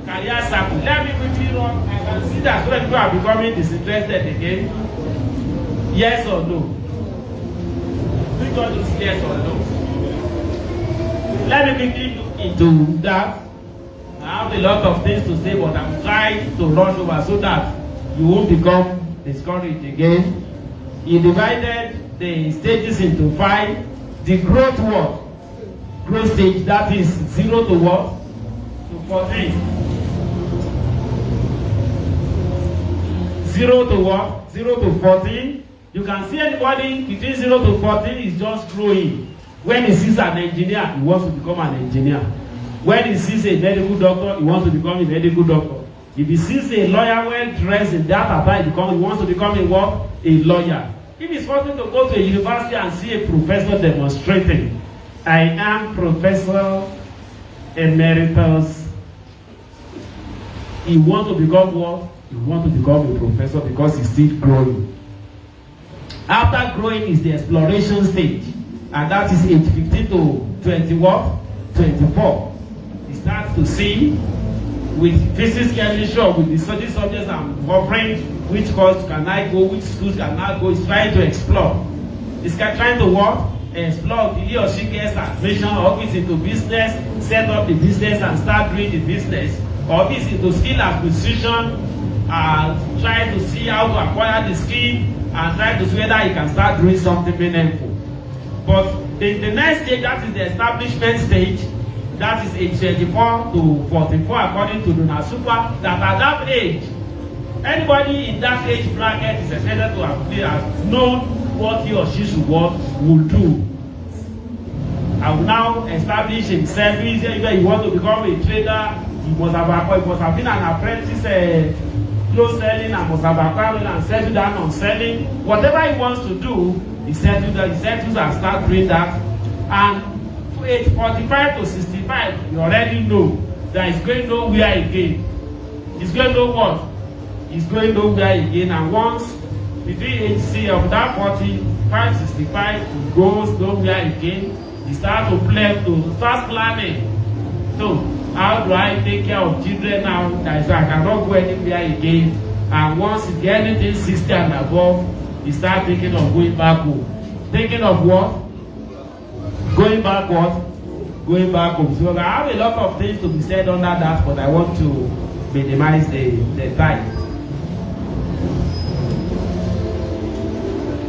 Career circle. Let me quickly run. I can see that when people are becoming disinterested again. Yes or no? Which one is yes or no? Let me quickly look into that. I have a lot of things to say, but I'm trying to rush over so that you won't become discouraged again. He divided the stages into 5. The growth what? Growth stage, that is 0 to what? To 14. 0 to what? 0 to 14. You can see anybody between 0 to 14 is just growing. When he sees an engineer, he wants to become an engineer. When he sees a medical doctor, he wants to become a medical doctor. If he sees a lawyer well dressed in that attire, he wants to become a what? A lawyer. If he's wanting to go to a university and see a professor demonstrating, I am Professor Emeritus. He wants to become what? He wants to become a professor because he's still growing. After growing is the exploration stage, and that is age 15 to 20 what? 24. He starts to see with physics, chemistry, or with the study subjects I'm offering, which course can I go, which schools can I go. He's trying to explore. He's trying to what? Explore. He or she gets admission, or he's into business, set up the business and start doing the business, or he's into skill acquisition and try to see how to acquire the skill and try to see whether he can start doing something meaningful. But the next stage, that is the establishment stage, that is age 24 to 44 according to Supt, that at that age, anybody in that age bracket is expected to have known what he or she will do. I will now establish himself. Either you want to become a trader, he must have been an apprentice, close selling, and must have acquired and settled down on selling. Whatever he wants to do, he settles and start doing that. And age 45 to 65, you already know that he's going nowhere again. He's going to what? He's going nowhere again. And once between age C of that 45, 65, he goes nowhere again. He starts to start planning. So how do I take care of children now? That I cannot go anywhere again. And once he gets anything 60 and above, he starts thinking of going back home. Thinking of what? Going back what? Going back home. So I have a lot of things to be said under that, but I want to minimize the time.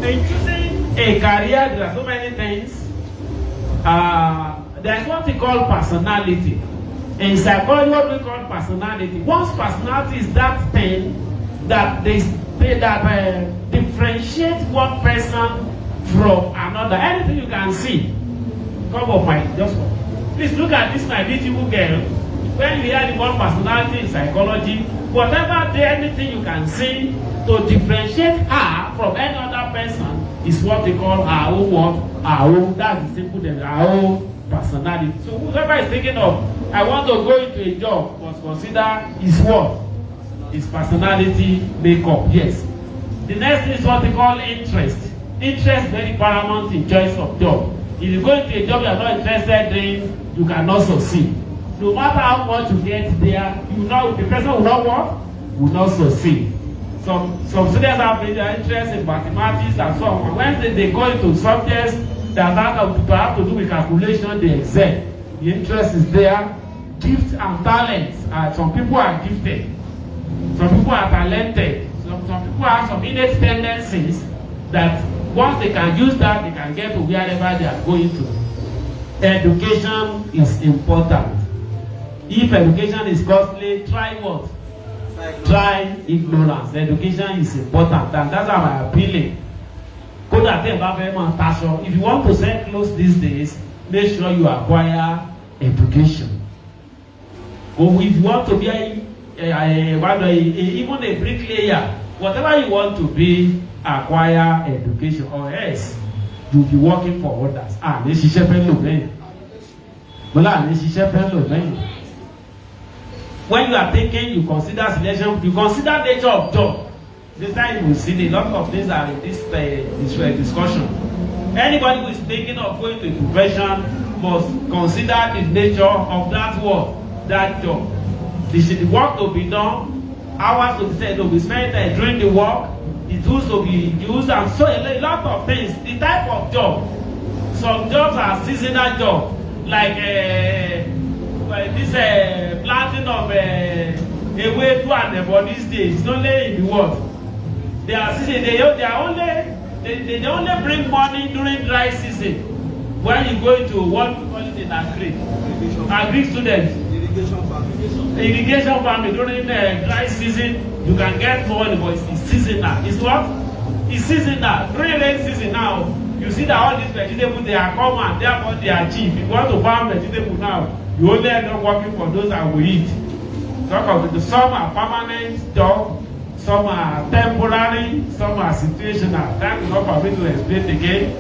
In choosing a career, there are so many things. There's what we call personality. In psychology, what we call personality. One's personality is that thing that differentiates one person from another. Anything you can see. Come up, my just please look at this, my beautiful girl. When you hear the word personality in psychology, whatever anything you can see to differentiate her from any other person is what we call our own what? Our own. That's the simple thing. Our own personality. So whoever is thinking of, I want to go into a job, must consider his what? His personality makeup. Yes. The next thing is what we call interest. Interest is very paramount in choice of job. If you go into a job you are not interested in, you cannot succeed. No matter how much you get there, the person will not what? Will not succeed. Some students have been interest in mathematics and so on. When they go into subjects that have to do with calculation, they excel. The interest is there. Gifts and talents. Some people are gifted. Some people are talented. Some people have some innate tendencies that once they can use that, they can get to wherever they are going to. Education is important. If education is costly, try what? Try ignorance. Education is important, and that's how I'm appealing. If you want to sell clothes these days, make sure you acquire education. Or if you want to be even a bricklayer, whatever you want to be, acquire education, or else you'll be working for others. When you are thinking, you consider selection, you consider nature of job. This time you will see a lot of things are in this discussion. Anybody who is thinking of going to a profession must consider the nature of that work, that job. The work to be done, hours to be said, to be spent during the work, the tools to be used, and so a lot of things. The type of job. Some jobs are seasonal jobs, like this planting of ewedu and for these days. It's only in the world. They are season. They only bring money during dry season. When you go into what we call it in agri students. Irrigation farming during dry season, you can get money, but it's seasonal. It's what? It's seasonal. During rain season now, you see that all these vegetables they are common, therefore they are cheap. If you want to farm vegetables now, you only end up working for those that will eat. Talk of it. Some are permanent job, some are temporary, some are situational. That is not for me to explain again.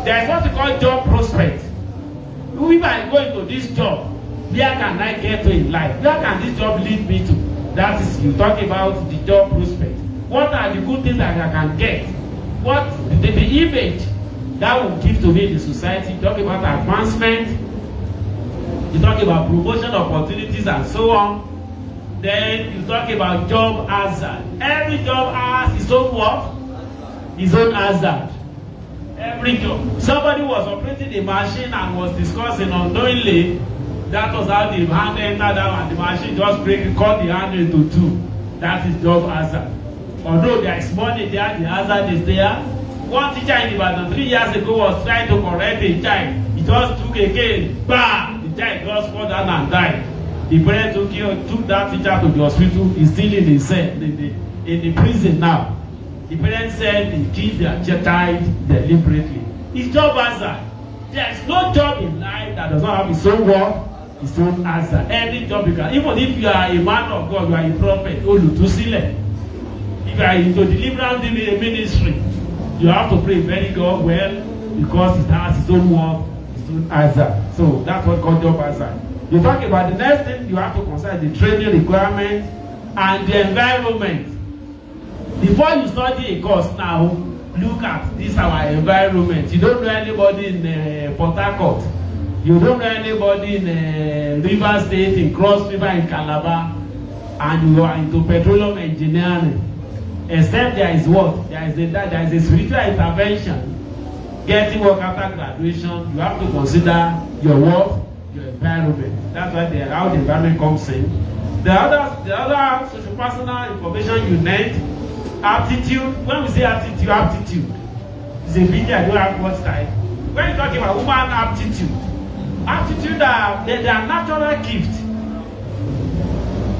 There is what we call job prospect. If I go into this job, where can I get to in life? Where can this job lead me to? That is, you talk about the job prospect. What are the good things that I can get? What the image that will give to me in the society? You talk about advancement. You talk about promotion opportunities and so on. Then you talk about job hazard. Every job has its own what? Its own hazard. Every job. Somebody was operating a machine and was discussing unknowingly. That was how the hand entered down and the machine just cut the hand into two. That is job hazard. Although there is money there, the hazard is there. One teacher in Ibadan 3 years ago was trying to correct a child. He just took a cane, bam! The child just fell down and died. The parent took that teacher to the hospital. He's still in the cell, in the prison now. The parents said he killed their child deliberately. It's job hazard. There is no job in life that does not have its own work. It's not answer. Any job you can, even if you are a man of God, you are a prophet, if you are into deliverance ministry, you have to pray very well because it has its own work, its own answer. So that's what called job answer. You talk about the next thing, you have to consider the training requirement and the environment. Before you study a course now, look at this our environment. You don't know anybody in Port Harcourt. You don't know anybody in River State, in Cross River, in Calabar, and you are into petroleum engineering. Except there is what? There is a spiritual intervention. Getting work after graduation, you have to consider your work, your environment. That's why how the environment comes in. The other social personal information you need, aptitude. When we say aptitude is a video I don't have much time. When you talk about human aptitude are they are natural gifts.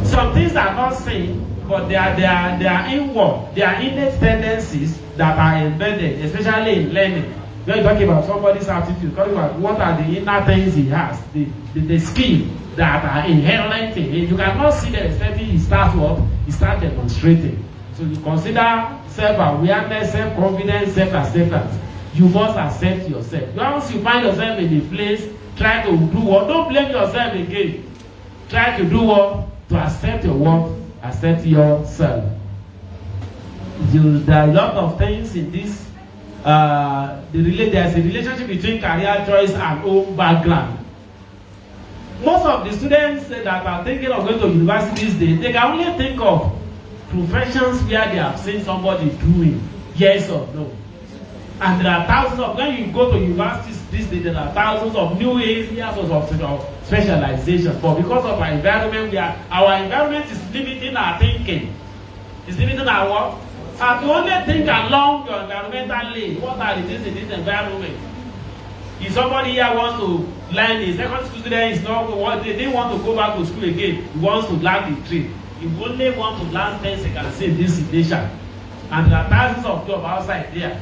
Some things are not seen, but they are inward. They are innate tendencies that are embedded, especially in learning. When you talk about somebody's aptitude, talking about what are the inner things he has, the skill that are inherent in him. You cannot see them except he starts what? He starts demonstrating. So you consider self-awareness, self-confidence, self-acceptance. You must accept yourself. Once you find yourself in a place, try to do what? Don't blame yourself again. Try to do what? To accept your work, accept yourself. There are a lot of things in this. There's a relationship between career choice and home background. Most of the students that are thinking of going to university these days, they can only think of professions where they have seen somebody doing, yes or no. And there are thousands of, when you go to universities these days, there are thousands of new areas of specialization. But because of our environment, our environment is limiting our thinking. It's limiting our what? And to only think along your environmental lane. What are the things in this environment? If somebody here wants to learn, a secondary school student is not what they want to go back to school again. He wants to learn the trade. He only want to learn things he can see in this nation. And there are thousands of jobs outside there.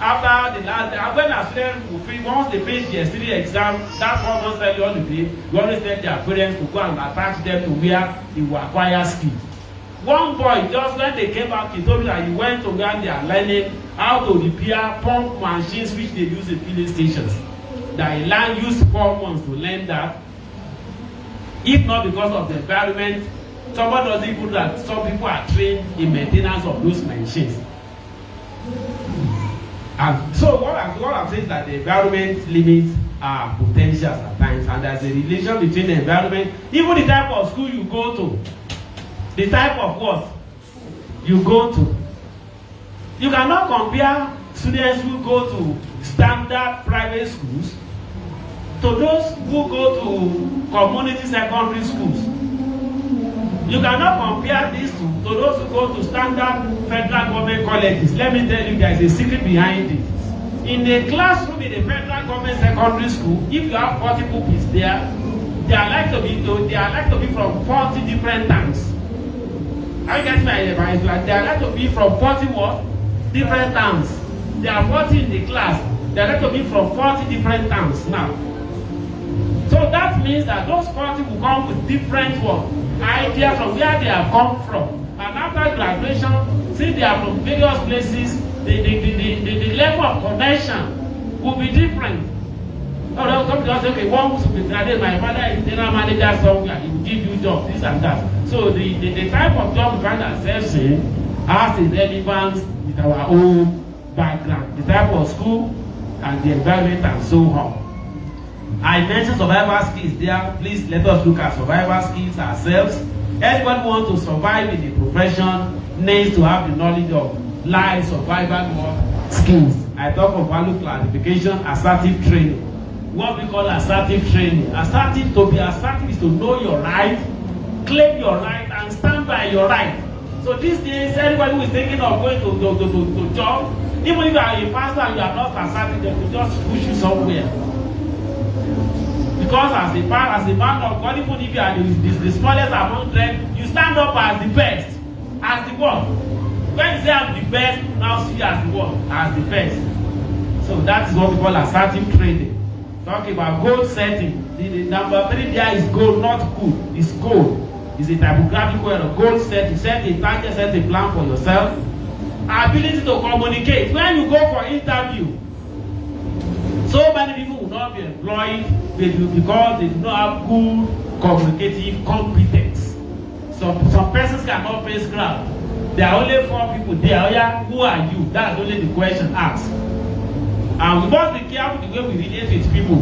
After the last, when a student will finish, once they finish their study exam, that 4 months early holiday, we always tell their parents to go and attach them to where they will acquire skill. One boy, just when they came back, he told me that he went to where they are learning how to repair pump machines which they use in filling stations. That he learned, used 4 months to learn that. If not because of the environment, somebody doesn't even that some people are trained in maintenance of those machines. And so what I'm saying is that the environment limits our potentials at times, and there's a relation between the environment, even the type of school you go to, the type of what you go to. You cannot compare students who go to standard private schools to those who go to community secondary schools. You cannot compare these two to those who go to standard federal government colleges. Let me tell you, there is a secret behind it. In a classroom in a federal government secondary school, if you have 40 pupils there, they are like to be from 40 different towns. Are you getting my advice? They are like to be from 40 what? Different towns. There are 40 in the class. They are like to be from 40 different towns now. So that means that those 40 will come with different what? Ideas from where they have come from. And after graduation, since they are from various places, the level of connection will be different. Oh, some people say, okay, one who be graduated, my father is general manager somewhere, he will give you job, this and that. So the type of job we find ourselves in has a relevance with our own background, the type of school and the environment and so on. I mentioned survival skills there. Please let us look at survival skills ourselves. Anyone who wants to survive in the profession needs to have the knowledge of life survival skills. I talk of value classification, assertive training. What we call assertive training. To be assertive is to know your right, claim your right, and stand by your right. So these days, anybody who is thinking of going to job, even if you are a pastor and you are not assertive, they will just push you somewhere. Because as a man of God, even if you are the smallest among them, you stand up as the best. As the what? When you say I'm the best, now see as the what? As the best. So that is what we call assertive training. Talking about goal setting. The number 3 there is goal, not good. It's goal. It's a typographical error. Goal setting. Set a target, set a plan for yourself. Ability to communicate. When you go for interview, so many people will not be employed because they do not have good communicative competence. Some persons cannot face crowd. There are only 4 people there. Oh yeah, who are you? That's only the question asked. And we must be careful the way we relate with people.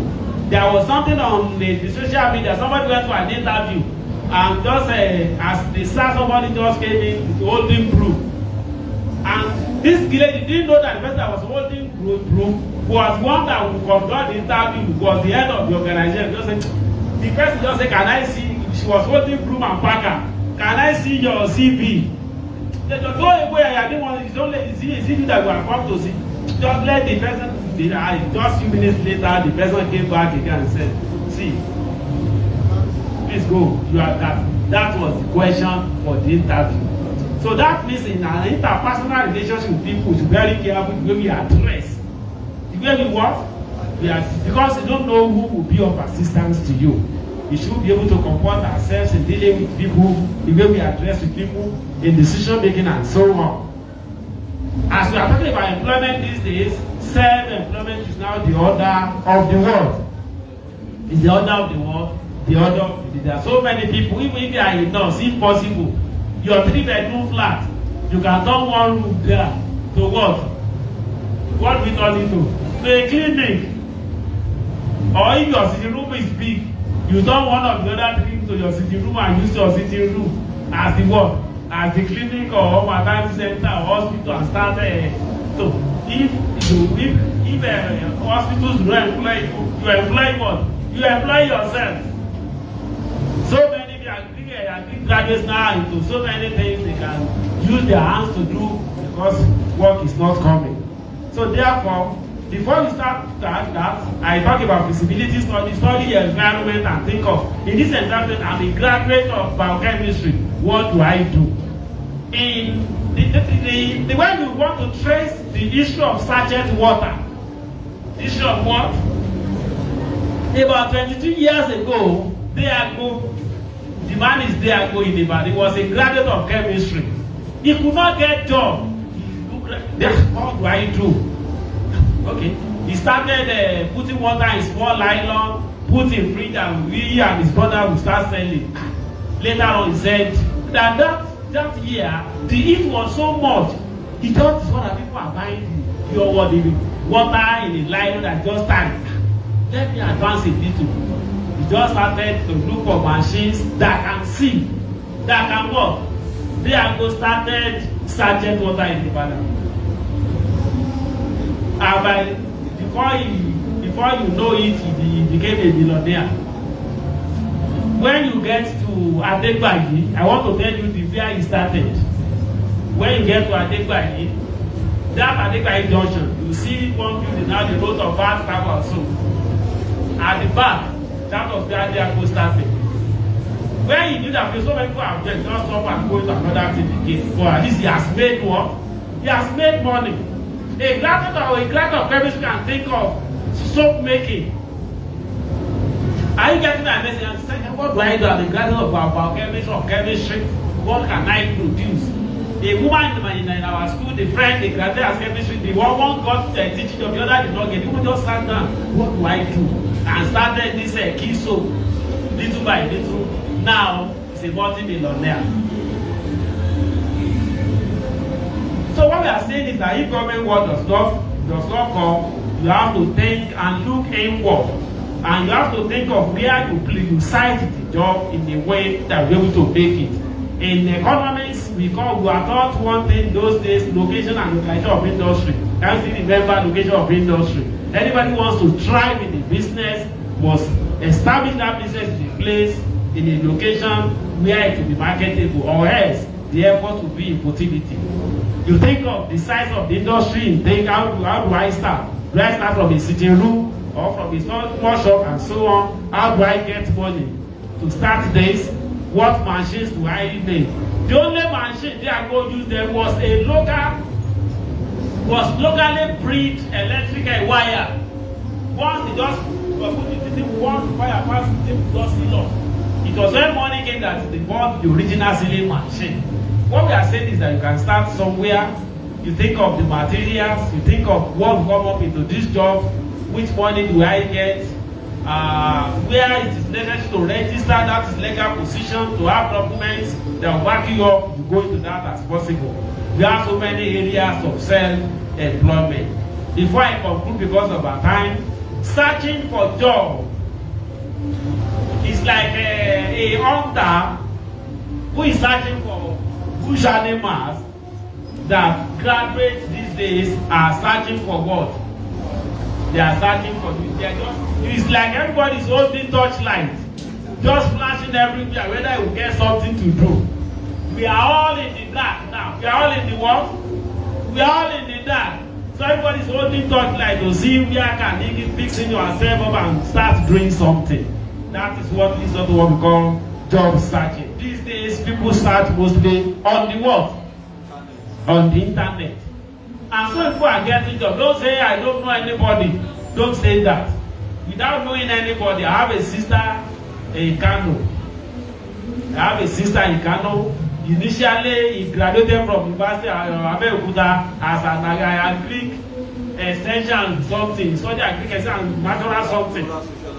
There was something on the social media. Somebody went to an interview, and just as they saw somebody just came in holding broom. And this lady didn't know that the person that was holding broom was one that would conduct the interview, was the head of the organization. Just said, the person just said, can I see? She was holding broom and packer. Can I see your CV? They don't go away. I didn't want. It's only CV that we have come to see. Just let the person. Just a few minutes later, the person came back again and said, "See, please go. You are that. That was the question for the interview." So that means in an interpersonal relationship with people, we should be very careful the way we address. The way we what? Because you don't know who will be of assistance to you. We should be able to comport ourselves in dealing with people, the way we address with people, in decision making and so on. As we are talking about employment these days, self-employment is now the order of the world. It's the order of the world, the order of the, there are so many people, even if you are in nurse, if possible, your 3-bedroom flat, you can turn one room there to what? What we turn into? To a clinic. Or if your sitting room is big, you turn one of the other 3 to your sitting room and use your sitting room as the what? As the clinic or maternity center or hospital and start. So if If hospitals do not employ you employ what? You employ yourself. So many graduates now into so many things they can use their hands to do because work is not coming. So therefore, before we start that, I talk about feasibility study environment and think of, in this environment, I'm a graduate of biochemistry. What do I do? In the way we want to trace the issue of sachet water, the issue of what? About 22 years ago, the man is there going in Ibadan. He was a graduate of chemistry. He could not get job. What do I do? Okay. He started putting water in small nylon, put in fridge, and he and his brother will start selling. Later on, he said that year the heat was so much. He thought what are people are buying your water in a nylon that just stand. Let me advance a little. He just started to look for machines that can see, that can work. They have go started sachet water in the banner. And before you know it, he became a millionaire. When you get to Adepegba, I want to tell you the where he started. When you get to Adepegba, that Adepegba junction, you see one building now, the road of bad tower so. At the back, that was where they are started. When he did that, so many people have just stop and go to another activity. But at least he has made what? He has made money. A graduate of chemistry can think of soap making. Are you getting that message? And saying, what do I do as a graduate of chemistry? What can I produce? A woman in our school, the friend, the graduate of chemistry, the one got teaching job, the other did not get. The woman just sat down. What do I do? And started this key soap, little by little. Now he's a multi-millionaire. So what we are saying is that if government work does not come, you have to think and look inward, and you have to think of where you cite the job in a way that you're able to make it. In economics, we are taught one thing those days: location and localization of industry. Can't you remember location of industry? Anybody who wants to thrive in the business must establish that business in a place, in a location where it will be marketable, or else the effort will be in futility. You think of the size of the industry and think, how do I start? Do I start from a sitting room or from a small shop and so on? How do I get money to start this? What machines do I need? The only machine they are going to use there was locally bred electrical wire. Once they just put one wire past the just seal up. It was when money came that they bought the original sealing machine. What we are saying is that you can start somewhere. You think of the materials, you think of what will come up into this job, which money do I get, where it is necessary to register, that is legal position, to have documents that will back you up, you go into that as possible. We have so many areas of self-employment. Before I conclude, because of our time, searching for job is like a hunter who is searching for bush animals. That graduates these days are searching for what? They are searching for it. They are just, it's like everybody's holding torchlight, just flashing everywhere, whether you get something to do. We are all in the dark now. We are all in the what? We are all in the dark. So everybody's holding torchlight to see where can you fixing yourself up and start doing something. That is what leads us to what we call job searching. These days, people search mostly on the what? On the internet. And so people are getting jobs. Don't say, I don't know anybody. Don't say that. Without knowing anybody, I have a sister in Kano. Initially, he graduated from University of Adepegba as an agric extension something. So the agric extension natural something.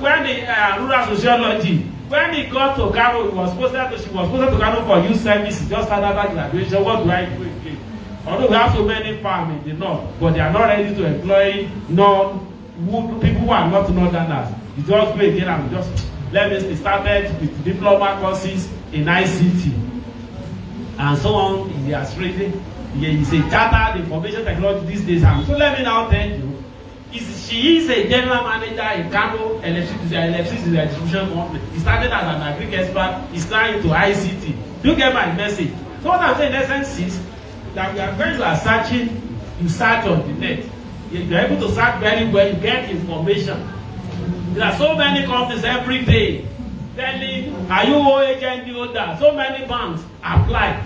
When the rural sociology, when he got to Kano, she was posted to Kano for youth service. He just started that graduation. What do I do again? Although we have so many farms in the north, but they are not ready to employ people who are not northerners. You just go again and just let me started with diploma courses in ICT and so on in their training. is a chartered information technology these days. So let me now tell you, she is a general manager in Kano electricity distribution company. He started as an agric expert. He's now into ICT. Do you get my message? So what I'm saying in essence is that we are going to searching. You search on the net. If you're able to search very well, you get information. There are so many companies every day telling, are you OHND holder? So many banks apply.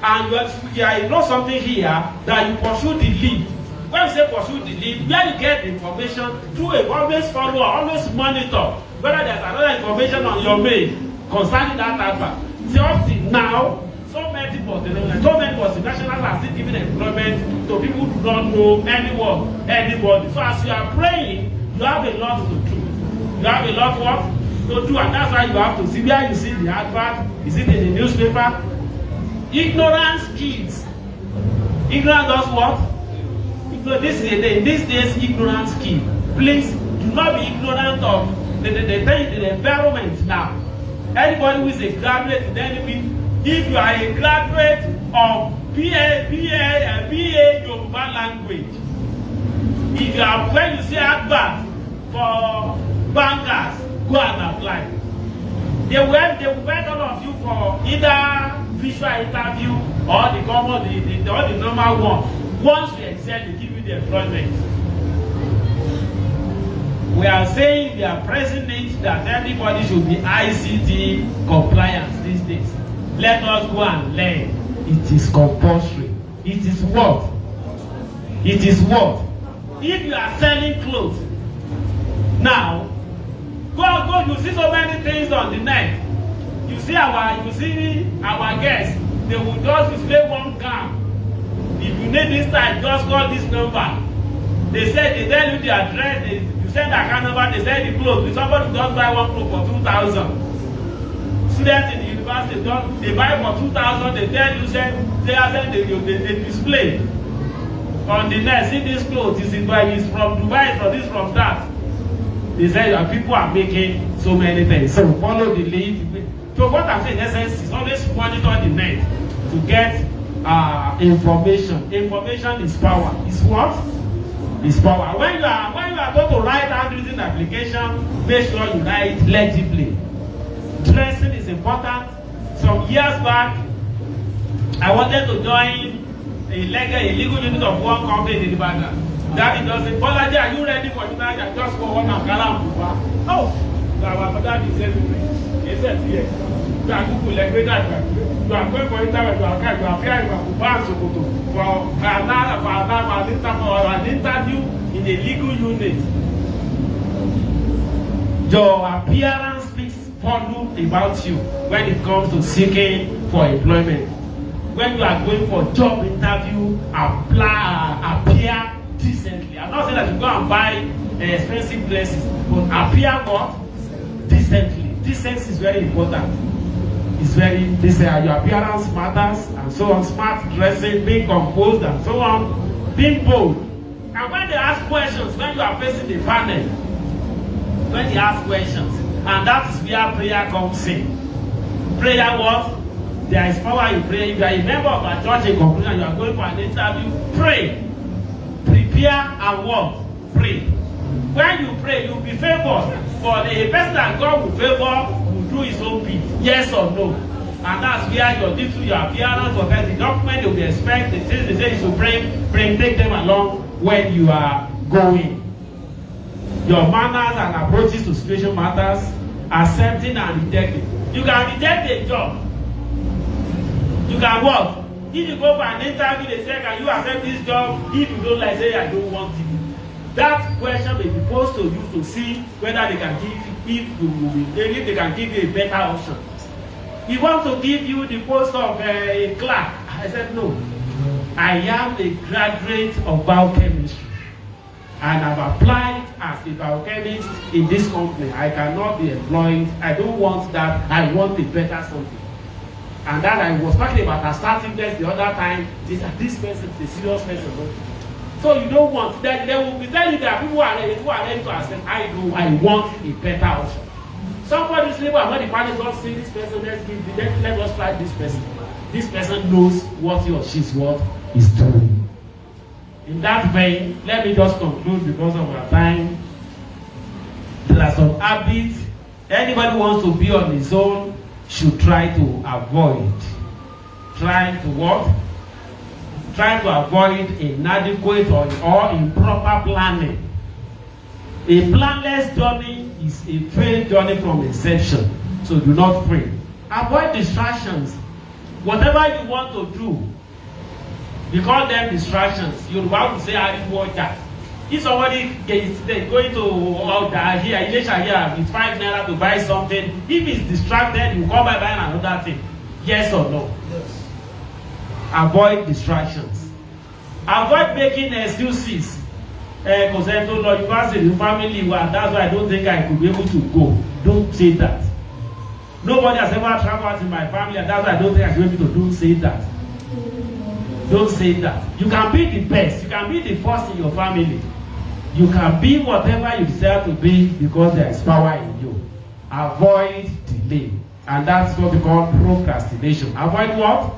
And you know something here that you pursue the lead. When you say pursue the lead, where you get information through a always follow, always monitor whether there's another information on your mail concerning that advert. See, up till now, so many multinationals are still giving employment to people who do not know anyone, anybody. So as you are praying, you have a lot to do. You have a lot what to do, and that's why you have to see where you see the advert. Is it in the newspaper? Ignorance kills. Ignorance does what? This is in these days, ignorance kills. Please do not be ignorant of the environment now. Anybody who is a graduate in anything, if you are a graduate of BA Yoruba language, if you are, when you see advert for bankers, go and apply. They will invite all of you for either visual interview or the common, or the normal one. Once you excel, they give you the employment. We are saying, we are pressing it that everybody should be ICT compliant these days. Let us go and learn. It is compulsory. It is what? It is what? If you are selling clothes, now, go, you see so many things on the net. You see our guests, they will just display one card. If you need this time, just call this number. They tell you the address, you send the account number, they send the clothes. If somebody just buy one clothes for 2,000. Students in the university, they buy for 2,000, they tell you, they display on the net. See this clothes, it's from Dubai, this from that. They say that people are making so many things. So follow the lead. So what I'm saying in essence is always monitor the net to get information. Information is power. Is what? Is power. When you are going to write handwritten application, make sure you write legibly. Dressing is important. Some years back, I wanted to join a legal unit of one company in the background. That it doesn't. Bolaji, are you ready for tonight? I just go on and Kalam. Oh, our father is everywhere. He said yes. You are Google like that. You are going for interview. You are appearing for an interview in a legal unit. Your appearance speaks volume about you when it comes to seeking for employment. When you are going for job interview, appear decently. I'm not saying that you go and buy expensive dresses, but appear what? Decently. Decency is very important. It's very, your appearance matters, and so on. Smart dressing, being composed, and so on. Being bold. And when they ask questions, when you are facing the panel, when they ask questions, and that is where prayer comes in. Prayer what? There is power in prayer. If you are a member of a church in conclusion, you are going for an interview, pray. Prepare and what? Pray. When you pray, you'll be favored. For the person that God will favor will do his own bit. Yes or no. And that's where your appearance or the document they will expect, they say you should take them along when you are going. Your manners and approaches to situation matters. Accepting and rejecting. You can reject a job. You can what? If you go for an interview, they say, can you accept this job? If you don't like, say, I don't want it. That question may be posed to you to see whether they can if they can give you a better option. He wants to give you the post of a clerk. I said, no. I am a graduate of biochemistry. And I've applied as a biochemist in this company. I cannot be employed. I don't want that. I want a better something. And that I was talking about assertiveness the other time. This person is a serious person. So you don't want that. They will be telling you that people are ready to accept. I want a better option. Somebody say, well, when the party don't see this person, let us try this person. this person knows what he or she is doing. In that vein, let me just conclude because of our time. There are some habits anybody who wants to be on his own should try to avoid. Trying to what? Try to avoid inadequate or improper planning. A planless journey is a failed journey from inception. So do not fail. Avoid distractions. Whatever you want to do, we call them distractions. You want to say, I didn't watch that. If somebody is going to here with 5 naira to buy something, if he's distracted, you come by buying another thing. Yes or no? Yes. Avoid distractions. Avoid making excuses. Because I told you, the family, well, that's why I don't think I could be able to go. Don't say that. Nobody has ever traveled in my family, and that's why I don't think I should be able to. Don't say that. Don't say that. You can be the best. You can be the first in your family. You can be whatever you desire to be because there is power in you. Avoid delay. And that's what we call procrastination. Avoid what?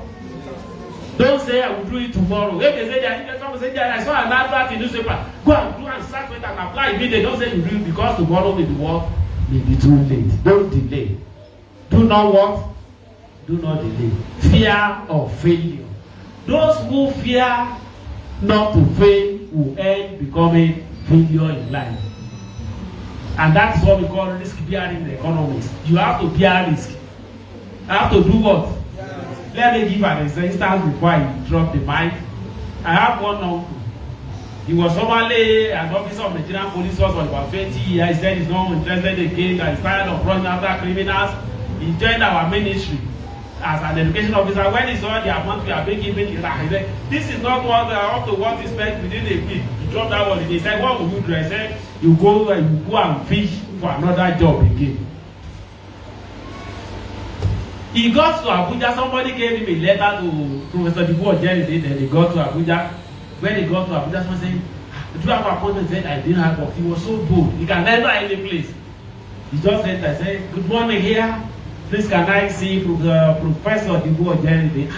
Don't say I will do it tomorrow. If they say I saw an advert in newspaper, go and do and start with and apply immediately. Don't say you do it because tomorrow may be what? May be too late. Don't delay. Do not what? Do not delay. Fear of failure. Those who fear not to fail will end becoming failure in life. And that's what we call risk bearing in economics. You have to bear risk. I have to do what? Let me give an instance before I drop the mic. I have one uncle. He was formerly an officer of the Nigerian police force for about 20 years. He said he's not interested again, that he's tired of running after criminals. He joined our ministry as an education officer. When he saw the amount we are being given, he said, this is not what up to what is spent within a week. He dropped that one. He said, what will you do? I said, you go and fish for another job again. He got to Abuja. Somebody gave him a letter to Professor Dibu Ojeri. Then he got to Abuja. When he got to Abuja, someone said, do you have an appointment? He said, I didn't have work. He was so bold. He can enter any place. He just said, I said, good morning here. Please can I see Professor Dibu Ojeri?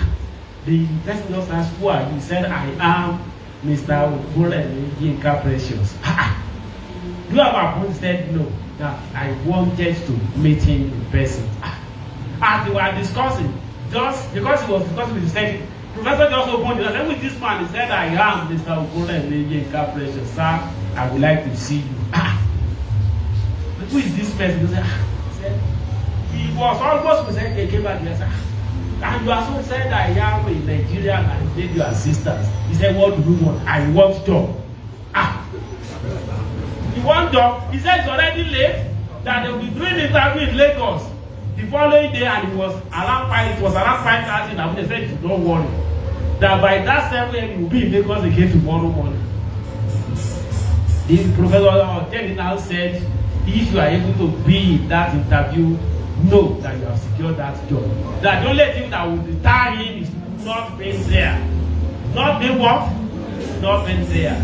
The person just asked, who are you? He said, I am Mr. Ogunlemi Yinka Precious. Do you have an appointment? He said, no. That I wanted to meet him in person. As they were discussing, just because he was discussing with the second, Professor just opened it and said, with this man, he said, I am Mr. Ogunlemi Yinka Precious. Sir, I would like to see you. But who is this person? He said, he was almost presented, he came back and said, and you are so said I am a Nigerian and need your assistance. He said, what do you want? I want job. You want job? He said it's already late, that they will be doing the interview in Lagos the following day, and it was around 5:30 now. They said, don't worry, that by that 7 a.m. you will be in Lagos again tomorrow morning. The Professor Jenny now said, if you are able to be in that interview, know that you have secured that job. That the only thing that will deter him is not being there. Not being what? Not being there.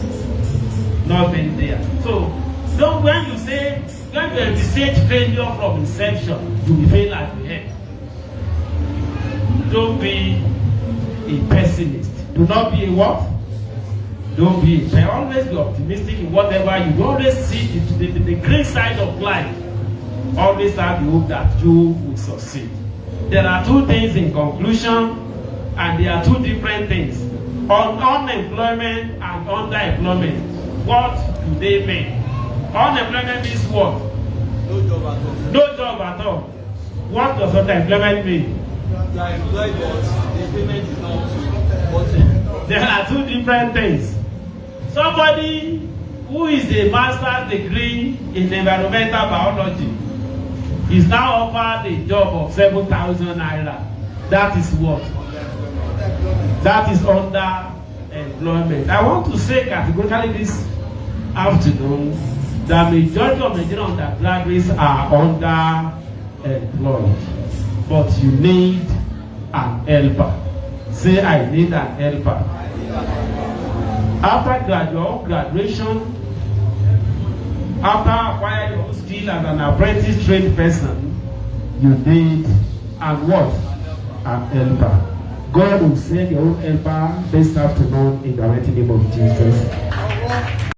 Not being there. So, don't when you envisage failure from inception, you will fail at the end. Don't be a pessimist. Do not be a what? Don't be a pessimist. Always be optimistic in whatever you do. Always see the green side of life. Always have the hope that you will succeed. There are two things in conclusion, and there are two different things. Unemployment and underemployment. What do they mean? Unemployment means what? No job at all. No job at all. What does underemployment mean? You are employed, but the payment is not. There are two different things. Somebody who is a master's degree in environmental biology is now offered a job of 7,000 naira. That is what? That is underemployment. I want to say categorically this afternoon that majority of Nigerian undergraduates are underemployed. But you need an helper. Say, I need an helper. After graduation, after acquiring your skill as an apprentice trained person, you need and what? An helper. God will send your own helper this afternoon in the mighty name of Jesus.